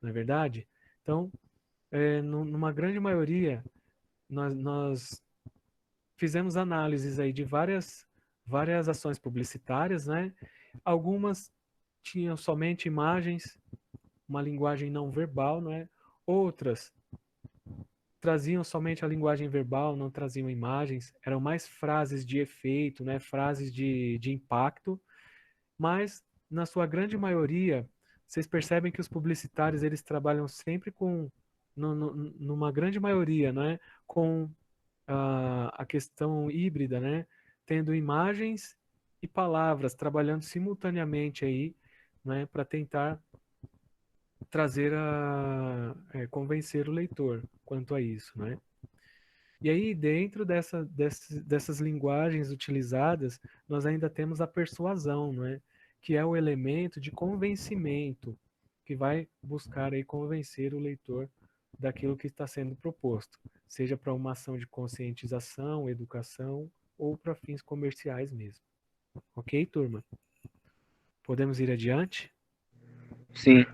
não é verdade? Então, numa grande maioria, nós fizemos análises aí de várias ações publicitárias, né? Algumas tinham somente imagens, uma linguagem não verbal, né? Outras traziam somente a linguagem verbal, não traziam imagens, eram mais frases de efeito, né? Frases de impacto, mas na sua grande maioria, vocês percebem que os publicitários eles trabalham sempre numa grande maioria, né? Com a questão híbrida, né? Tendo imagens e palavras trabalhando simultaneamente aí, né? Para tentar convencer o leitor quanto a isso, né? E aí, dentro dessas linguagens utilizadas, nós ainda temos a persuasão, né? Que é o elemento de convencimento, que vai buscar aí convencer o leitor daquilo que está sendo proposto, seja para uma ação de conscientização, educação ou para fins comerciais mesmo. Ok, turma? Podemos ir adiante? Sim.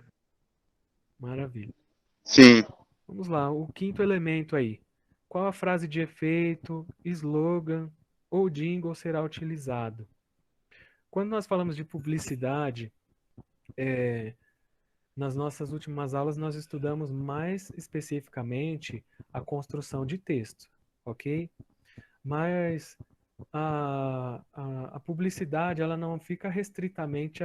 Maravilha. Sim. Vamos lá, o quinto elemento aí. Qual a frase de efeito, slogan ou jingle será utilizado? Quando nós falamos de publicidade, nas nossas últimas aulas nós estudamos mais especificamente a construção de texto, ok? Mas a publicidade ela não fica restritamente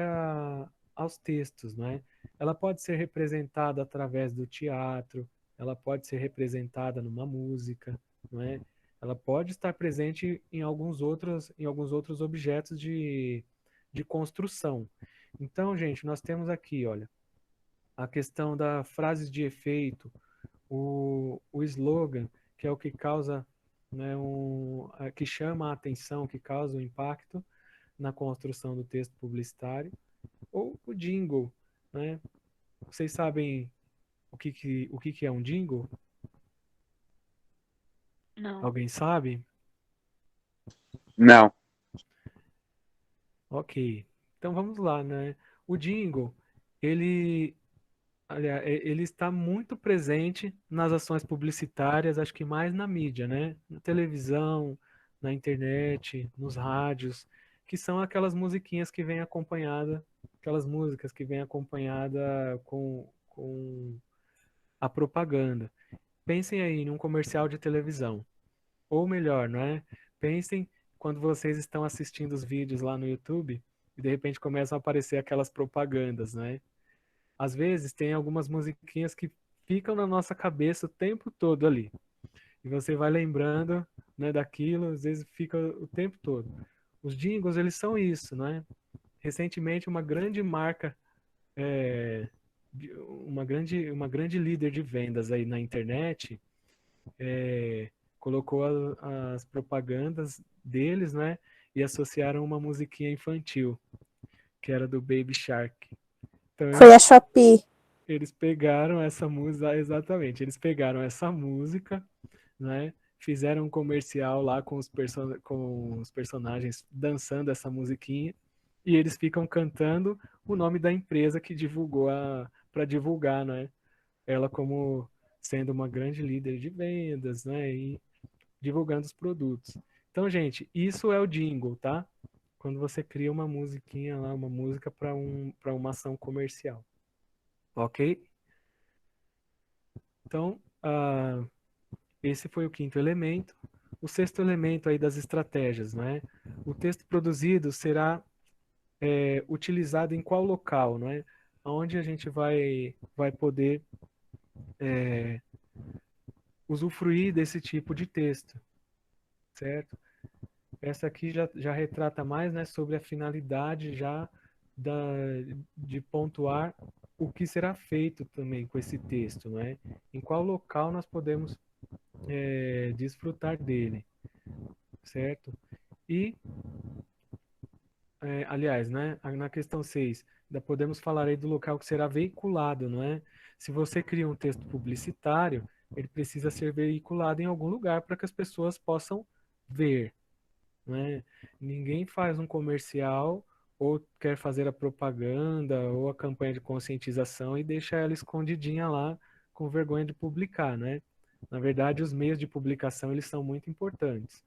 aos textos, né? Ela pode ser representada através do teatro, ela pode ser representada numa música, não é? Ela pode estar presente em alguns outros objetos de construção. Então, gente, nós temos aqui, olha, a questão da frases de efeito, o slogan, que é o que causa, né, que chama a atenção, que causa o impacto na construção do texto publicitário, ou o jingle, né? Vocês sabem o que é um jingle? Não. Alguém sabe? Não. Ok. Então vamos lá, né? O jingle, ele Aliás, ele está muito presente nas ações publicitárias, acho que mais na mídia, né? Na televisão, na internet, nos rádios, que são aquelas musiquinhas que vêm acompanhada, aquelas músicas que vêm acompanhada com a propaganda. Pensem aí num comercial de televisão, ou melhor, não é? Pensem quando vocês estão assistindo os vídeos lá no YouTube e de repente começam a aparecer aquelas propagandas, né? Às vezes tem algumas musiquinhas que ficam na nossa cabeça o tempo todo ali. E você vai lembrando, né, daquilo, às vezes fica o tempo todo. Os jingles, eles são isso, né? Recentemente, uma grande marca, é, uma grande líder de vendas aí na internet, colocou as propagandas deles, né? E associaram uma musiquinha infantil, que era do Baby Shark. Então, Foi a Shopee. eles pegaram essa música, exatamente, eles pegaram essa música, né? Fizeram um comercial lá com os personagens dançando essa musiquinha e eles ficam cantando o nome da empresa que divulgou para divulgar, né? Ela como sendo uma grande líder de vendas, né? E divulgando os produtos. Então, gente, isso é o jingle, tá? Quando você cria uma musiquinha lá, uma música para uma ação comercial. Ok? Então, esse foi o quinto elemento. O sexto elemento aí das estratégias, né? O texto produzido será utilizado em qual local, né? Onde a gente vai poder usufruir desse tipo de texto, certo? Essa aqui já retrata mais, né, sobre a finalidade já da, de pontuar o que será feito também com esse texto, né? Em qual local nós podemos desfrutar dele, certo? E, aliás, né, na questão 6, ainda podemos falar aí do local que será veiculado, não é? Se você cria um texto publicitário, ele precisa ser veiculado em algum lugar para que as pessoas possam ver, né? Ninguém faz um comercial ou quer fazer a propaganda ou a campanha de conscientização e deixa ela escondidinha lá com vergonha de publicar, né? Na verdade, os meios de publicação eles são muito importantes.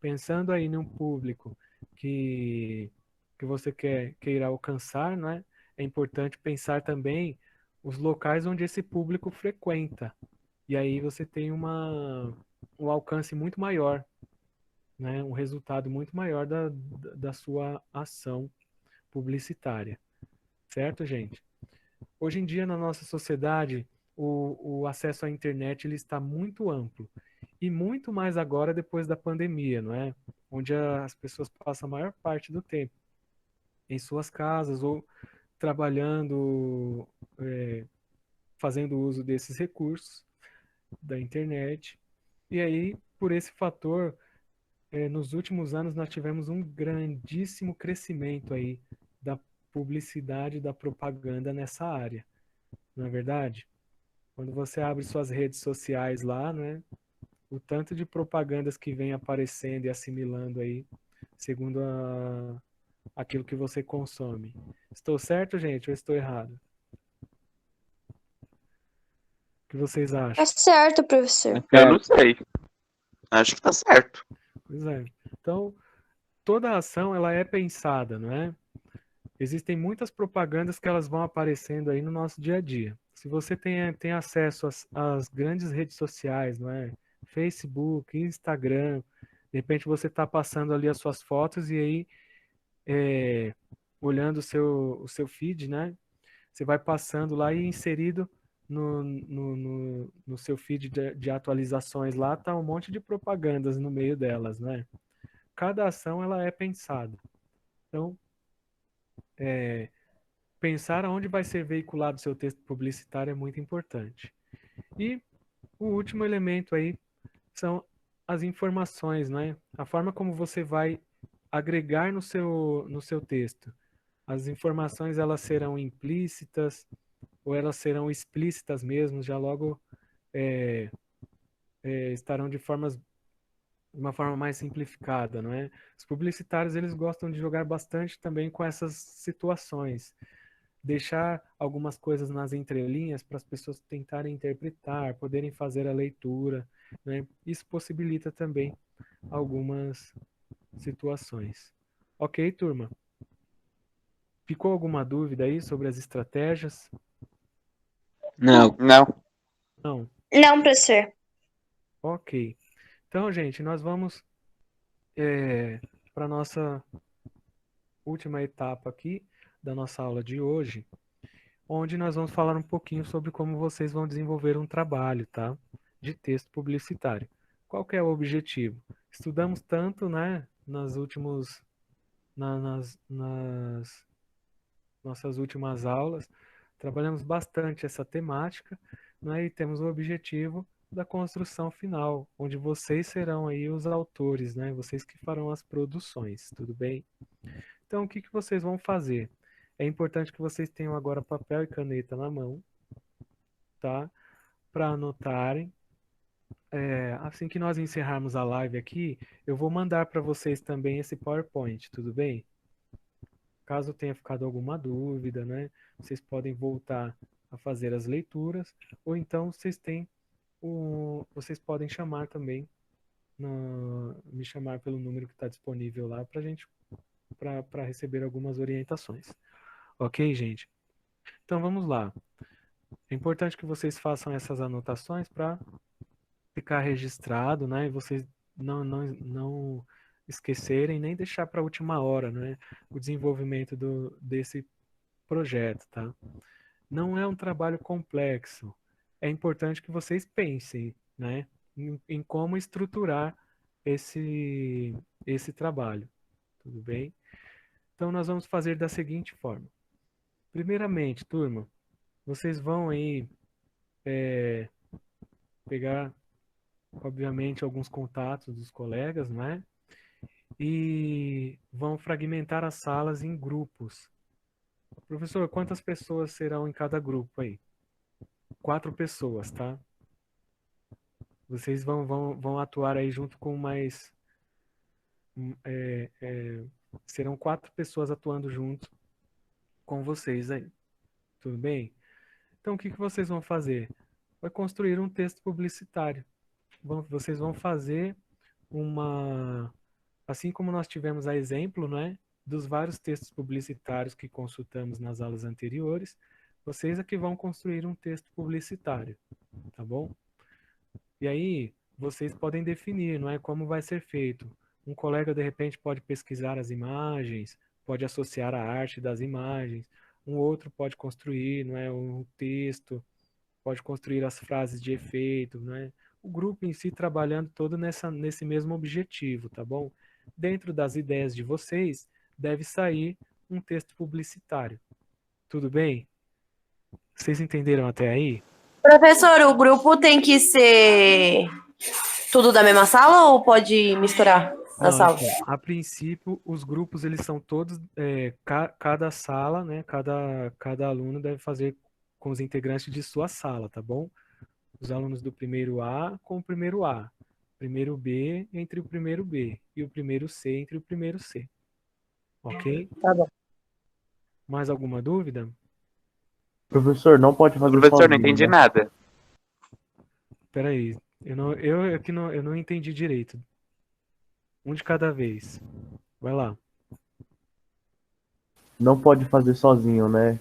Pensando aí num público que você queira alcançar, né? É importante pensar também os locais onde esse público frequenta. E aí você tem um alcance muito maior, né, um resultado muito maior da sua ação publicitária. Certo, gente? Hoje em dia, na nossa sociedade, o acesso à internet ele está muito amplo. E muito mais agora depois da pandemia, não é? Onde as pessoas passam a maior parte do tempo em suas casas ou trabalhando, fazendo uso desses recursos da internet. E aí, por esse fator, nos últimos anos nós tivemos um grandíssimo crescimento aí da publicidade, da propaganda nessa área, não é verdade? Quando você abre suas redes sociais lá, né, o tanto de propagandas que vem aparecendo e assimilando aí, segundo aquilo que você consome. Estou certo, gente, ou estou errado? O que vocês Tá acham? certo, professor. Eu não sei. Acho que tá certo. Pois é. Então, toda ação ela é pensada, não é? Existem muitas propagandas que elas vão aparecendo aí no nosso dia a dia. Se você tem acesso às grandes redes sociais, não é? Facebook, Instagram, de repente você está passando ali as suas fotos e aí, olhando o seu feed, né? Você vai passando lá e inserido no seu feed de atualizações lá, tá um monte de propagandas no meio delas, né? Cada ação ela é pensada. Então, pensar aonde vai ser veiculado o seu texto publicitário é muito importante. E o último elemento aí são as informações, né? A forma como você vai agregar no seu texto. As informações elas serão implícitas ou elas serão explícitas mesmo, já logo estarão de uma forma mais simplificada, não é? Os publicitários eles gostam de jogar bastante também com essas situações. deixar algumas coisas nas entrelinhas para as pessoas tentarem interpretar, poderem fazer a leitura, né? Isso possibilita também algumas situações. Ok, turma? Ficou alguma dúvida aí sobre as estratégias? Não. Não. Não? Não, professor. Ok. Então, gente, nós vamos para a nossa última etapa aqui da nossa aula de hoje, onde nós vamos falar um pouquinho sobre como vocês vão desenvolver um trabalho, tá? De texto publicitário. Qual que é o objetivo? Estudamos tanto, né, nas nossas últimas aulas, trabalhamos bastante essa temática, né, e temos o objetivo da construção final, onde vocês serão aí os autores, né, vocês que farão as produções, tudo bem? Então, o que que vocês vão fazer? É importante que vocês tenham agora papel e caneta na mão, tá? Para anotarem. Assim que nós encerrarmos a live aqui, eu vou mandar para vocês também esse PowerPoint, tudo bem? Caso tenha ficado alguma dúvida, né? Vocês podem voltar a fazer as leituras, ou então vocês podem chamar também, me chamar pelo número que está disponível lá para receber algumas orientações. Ok, gente? Então vamos lá. É importante que vocês façam essas anotações para ficar registrado, né? E vocês não esquecerem nem deixar para a última hora, né? O desenvolvimento desse projeto, tá? Não é um trabalho complexo. É importante que vocês pensem, né? Em como estruturar esse trabalho, tudo bem? Então nós vamos fazer da seguinte forma. Primeiramente, turma, vocês vão aí pegar, obviamente, alguns contatos dos colegas, né? E vão fragmentar as salas em grupos. Professor, quantas pessoas serão em cada grupo aí? 4 pessoas, tá? Vocês vão atuar aí junto com mais... serão 4 pessoas atuando junto com vocês aí. Tudo bem? Então, o que que vocês vão fazer? Vai construir um texto publicitário. Vocês vão fazer assim como nós tivemos a exemplo, né, dos vários textos publicitários que consultamos nas aulas anteriores, vocês aqui vão construir um texto publicitário, tá bom? E aí, vocês podem definir, não é, como vai ser feito. Um colega, de repente, pode pesquisar as imagens, pode associar a arte das imagens, um outro pode construir, não é, um texto, pode construir as frases de efeito, né? O grupo em si trabalhando todo nesse mesmo objetivo, tá bom? Dentro das ideias de vocês, deve sair um texto publicitário. Tudo bem? Vocês entenderam até aí? Professor, o grupo tem que ser tudo da mesma sala ou pode misturar na Não, sala? então, a princípio, os grupos eles são todos, cada sala, né? Cada aluno deve fazer com os integrantes de sua sala, tá bom? Os alunos do primeiro A com o primeiro A, primeiro B entre o primeiro B e o primeiro C entre o primeiro C. Ok? Tá bom. Mais alguma dúvida? Professor, não pode fazer Professor, não sozinho, entendi né? nada. Peraí, eu não entendi direito. Um de cada vez. Vai lá. Não pode fazer sozinho, né?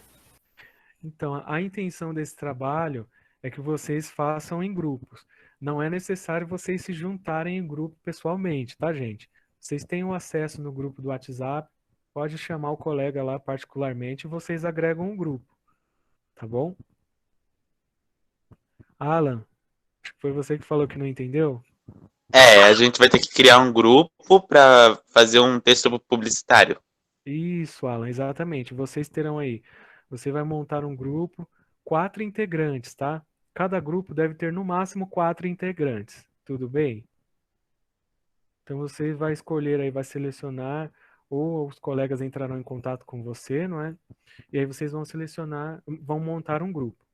Então, a intenção desse trabalho é que vocês façam em grupos. Não é necessário vocês se juntarem em grupo pessoalmente, tá, gente? Vocês têm o acesso no grupo do WhatsApp, pode chamar o colega lá particularmente e vocês agregam um grupo, tá bom? Alan, acho que foi você que falou que não entendeu? A gente vai ter que criar um grupo para fazer um texto publicitário. Isso, Alan, exatamente. Vocês terão aí. Você vai montar um grupo, 4 integrantes, tá? Cada grupo deve ter no máximo 4 integrantes. Tudo bem? Então você vai escolher aí, vai selecionar, ou os colegas entrarão em contato com você, não é? E aí vocês vão selecionar, vão montar um grupo.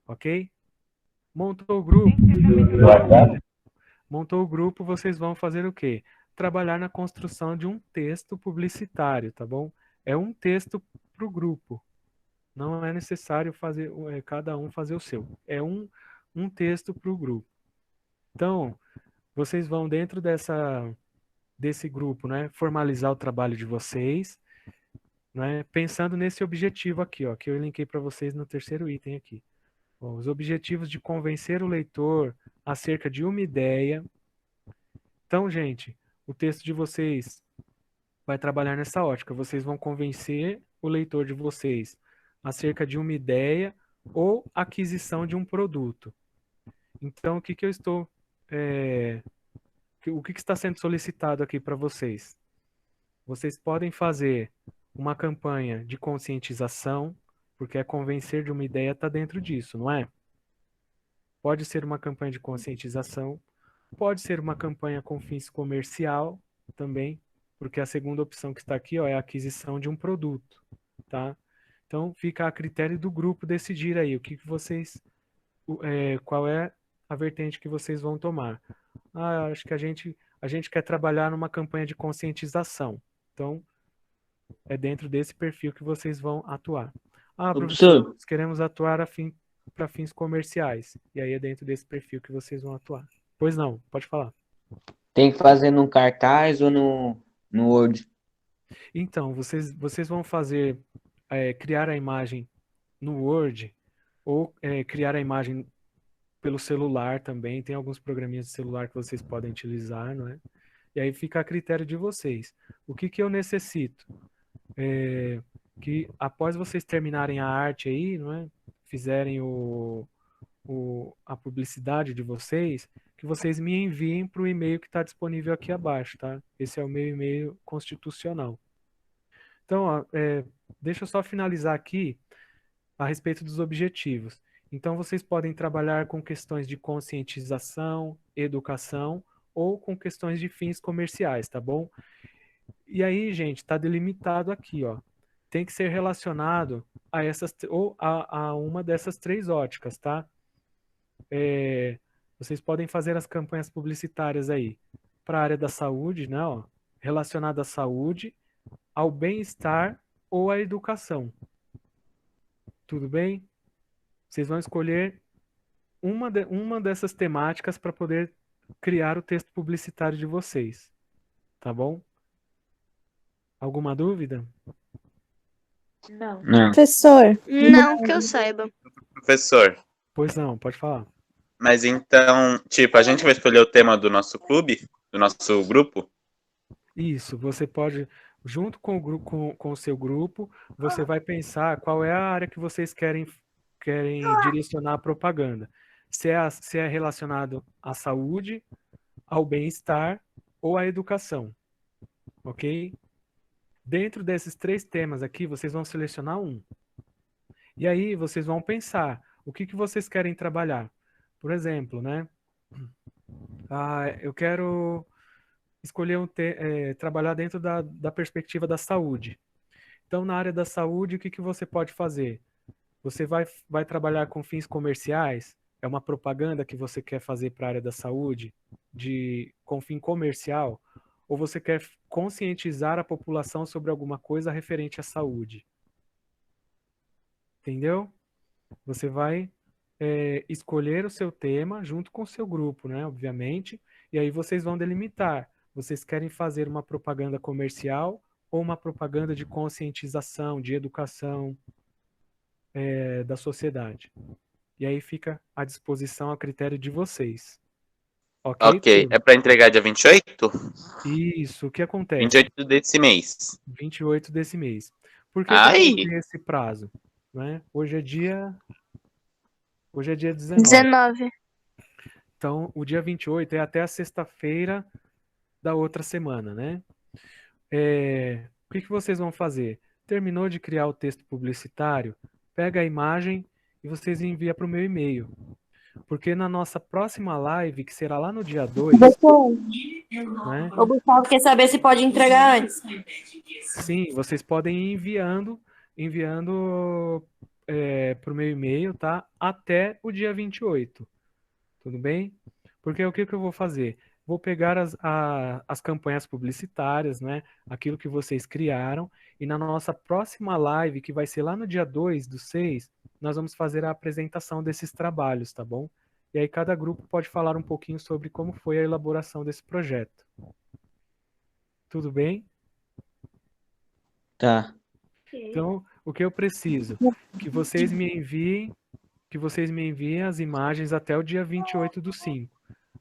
Ok? Montou o grupo. Montou o grupo, vocês vão fazer o quê? Trabalhar na construção de um texto publicitário, tá bom? É um texto para o grupo, Não é necessário fazer cada um fazer o seu. É um texto para o grupo. Então, vocês vão dentro desse grupo, né, formalizar o trabalho de vocês, né, pensando nesse objetivo aqui, ó, que eu elenquei para vocês no terceiro item aqui. Ó, os objetivos de convencer o leitor acerca de uma ideia. Então, gente, o texto de vocês vai trabalhar nessa ótica. Vocês vão convencer o leitor de vocês acerca de uma ideia ou aquisição de um produto. Então, o que eu estou... o que está sendo solicitado aqui para vocês? Vocês podem fazer uma campanha de conscientização, porque a convencer de uma ideia está dentro disso, não é? Pode ser uma campanha de conscientização, pode ser uma campanha com fins comercial também, porque a segunda opção que está aqui, ó, é a aquisição de um produto, tá? Então, fica a critério do grupo decidir aí o que vocês, qual é a vertente que vocês vão tomar. Acho que a gente quer trabalhar numa campanha de conscientização. Então, é dentro desse perfil que vocês vão atuar. Professor, nós queremos atuar para fins comerciais. E aí é dentro desse perfil que vocês vão atuar. Pois não, pode falar. Tem que fazer no cartaz ou no Word? Então, vocês vão fazer, criar a imagem no Word ou criar a imagem pelo celular também. Tem alguns programinhas de celular que vocês podem utilizar, não é? E aí fica a critério de vocês. O que eu necessito? Que após vocês terminarem a arte aí, não é? Fizerem a publicidade de vocês, que vocês me enviem para o e-mail que está disponível aqui abaixo, tá? Esse é o meu e-mail constitucional. Então, ó, deixa eu só finalizar aqui a respeito dos objetivos. Então, vocês podem trabalhar com questões de conscientização, educação ou com questões de fins comerciais, tá bom? E aí, gente, está delimitado aqui, ó. Tem que ser relacionado a essas ou a uma dessas três óticas, tá? Vocês podem fazer as campanhas publicitárias aí para a área da saúde, né? Ó, relacionada à saúde, ao bem-estar ou à educação. Tudo bem? Vocês vão escolher uma dessas temáticas para poder criar o texto publicitário de vocês. Tá bom? Alguma dúvida? Não. Professor, Não que eu saiba. Professor, Pois não, pode falar. mas então, tipo, a gente vai escolher o tema do nosso clube, do nosso grupo? Isso, você pode, junto com o grupo, com o seu grupo, você vai pensar qual é a área que vocês querem direcionar a propaganda. Se é relacionado à saúde, ao bem-estar ou à educação. Ok? Dentro desses três temas aqui, vocês vão selecionar um. E aí, vocês vão pensar o que vocês querem trabalhar. Por exemplo, né? Eu quero escolher trabalhar dentro da perspectiva da saúde. Então, na área da saúde, o que você pode fazer? Você vai trabalhar com fins comerciais? É uma propaganda que você quer fazer para a área da saúde com fim comercial? Ou você quer conscientizar a população sobre alguma coisa referente à saúde? Entendeu? Você vai escolher o seu tema junto com o seu grupo, né? Obviamente. E aí vocês vão delimitar. Vocês querem fazer uma propaganda comercial ou uma propaganda de conscientização, de educação da sociedade? E aí fica à disposição, a critério de vocês. Ok, é para entregar dia 28? Isso, o que acontece? 28 desse mês. 28 desse mês. Por que eu coloquei esse prazo? Né? Hoje é dia 19. 19. Então, o dia 28 é até a sexta-feira da outra semana, né? O que vocês vão fazer? Terminou de criar o texto publicitário? Pega a imagem e vocês enviam para o meu e-mail. Porque na nossa próxima live, que será lá no dia 2... Né? O Gustavo quer saber se pode entregar antes. Sim, vocês podem ir enviando para o meu e-mail, tá? Até o dia 28. Tudo bem? Porque o que eu vou fazer? vou pegar as campanhas publicitárias, né? Aquilo que vocês criaram, e na nossa próxima live, que vai ser lá no dia 2/6, nós vamos fazer a apresentação desses trabalhos, tá bom? E aí cada grupo pode falar um pouquinho sobre como foi a elaboração desse projeto. Tudo bem? Tá. Então, o que eu preciso? Que vocês me enviem as imagens até o dia 28/5.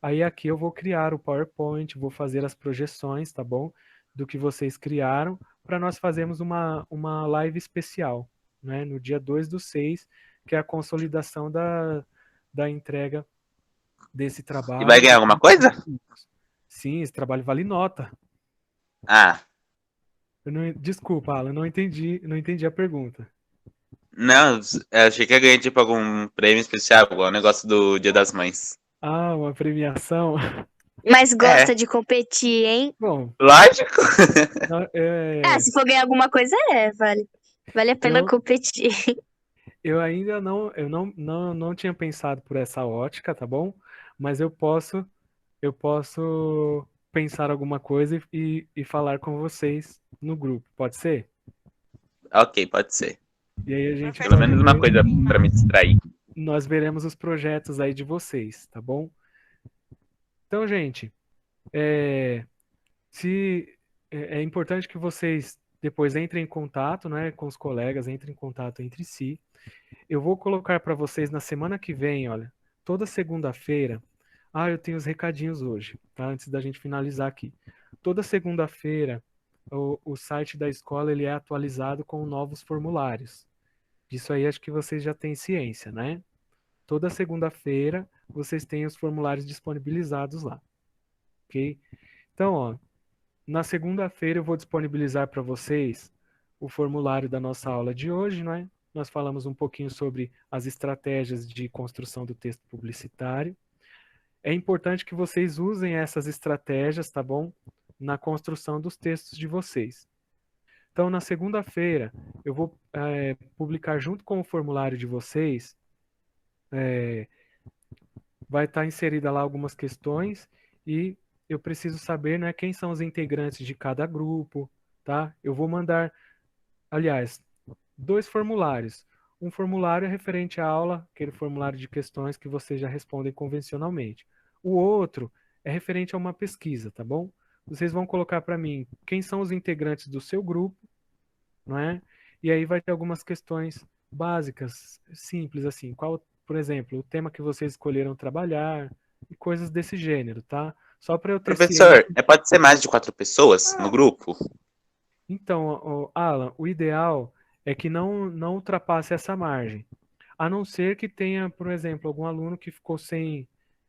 Aí aqui eu vou criar o PowerPoint, vou fazer as projeções, tá bom? Do que vocês criaram, para nós fazermos uma live especial, né? No dia 2/6, que é a consolidação da entrega desse E trabalho. vai ganhar alguma coisa? Sim, esse trabalho vale nota. Ah, Desculpa, Alan, não entendi a pergunta. não, eu achei que ia ganhar tipo algum prêmio especial, igual o negócio do Dia das Mães. Ah, uma premiação. Mas gosta É. de competir, hein? Bom, Lógico. Se for ganhar alguma coisa, vale a pena Eu- competir. eu ainda não tinha pensado por essa ótica, tá bom? Mas eu posso pensar alguma coisa e falar com vocês no grupo, pode ser? Ok, pode ser. E aí a gente Pelo pode menos uma ver, coisa pra me distrair. nós veremos os projetos aí de vocês, tá bom? Então, gente, é importante que vocês depois entrem em contato, né, com os colegas, entrem em contato entre si. Eu vou colocar para vocês na semana que vem, olha, toda segunda-feira. Eu tenho os recadinhos hoje, tá? Antes da gente finalizar aqui. Toda segunda-feira, o site da escola ele é atualizado com novos formulários. Disso aí acho que vocês já têm ciência, né? Toda segunda-feira vocês têm os formulários disponibilizados lá, ok? Então, ó, na segunda-feira eu vou disponibilizar para vocês o formulário da nossa aula de hoje, né? Nós falamos um pouquinho sobre as estratégias de construção do texto publicitário. É importante que vocês usem essas estratégias, tá bom? Na construção dos textos de vocês. Então, na segunda-feira, eu vou publicar junto com o formulário de vocês, vai estar inserida lá algumas questões e eu preciso saber, né, quem são os integrantes de cada grupo, tá? Eu vou mandar, aliás, 2 formulários. Um formulário é referente à aula, aquele formulário de questões que vocês já respondem convencionalmente. O outro é referente a uma pesquisa, tá bom? Vocês vão colocar para mim quem são os integrantes do seu grupo, não é? E aí vai ter algumas questões básicas, simples assim. Qual, por exemplo, o tema que vocês escolheram trabalhar e coisas desse gênero, tá? Só para eu ter ciência. Professor, pode ser mais de 4 pessoas no grupo? Então, Alan, o ideal é que não ultrapasse essa margem. A não ser que tenha, por exemplo, algum aluno que ficou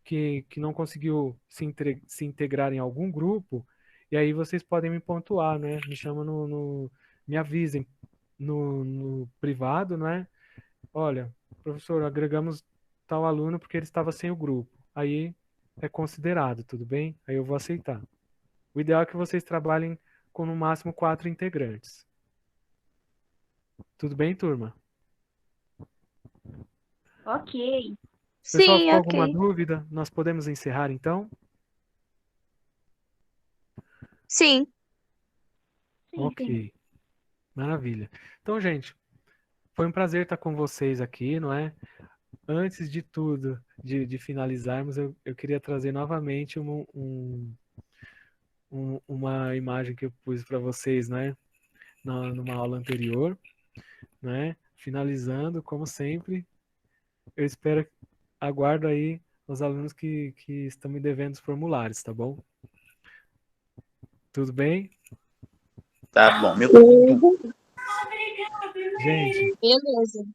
que não conseguiu se integrar em algum grupo, e aí vocês podem me pontuar, né? Me chamam me avisem no privado, né? Olha, professor, agregamos tal aluno porque ele estava sem o grupo. Aí é considerado, tudo bem? Aí eu vou aceitar. O ideal é que vocês trabalhem com no máximo 4 integrantes. Tudo bem, turma? Ok. Pessoal, Sim, ficou alguma ok. dúvida? Nós podemos encerrar então? Sim. Ok, maravilha. Então, gente, foi um prazer estar com vocês aqui, não é? Antes de tudo, de finalizarmos, eu queria trazer novamente uma imagem que eu pus para vocês, né? Numa aula anterior, né? Finalizando, como sempre, eu espero, aguardo aí os alunos que estão me devendo os formulários, tá bom? Tudo bem? Tá bom, meu. Gente, Beleza.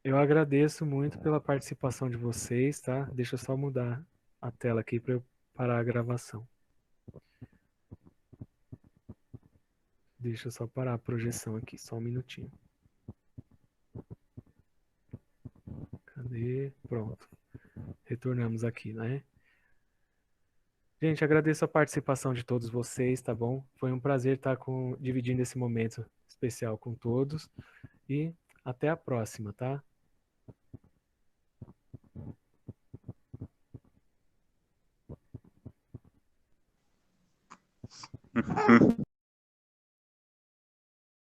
eu agradeço muito pela participação de vocês, tá? Deixa eu só mudar a tela aqui para eu parar a gravação. Deixa eu só parar a projeção aqui, só um minutinho. Cadê? Pronto. Retornamos aqui, né? Gente, agradeço a participação de todos vocês, tá bom? Foi um prazer estar dividindo esse momento especial com todos. E até a próxima, tá?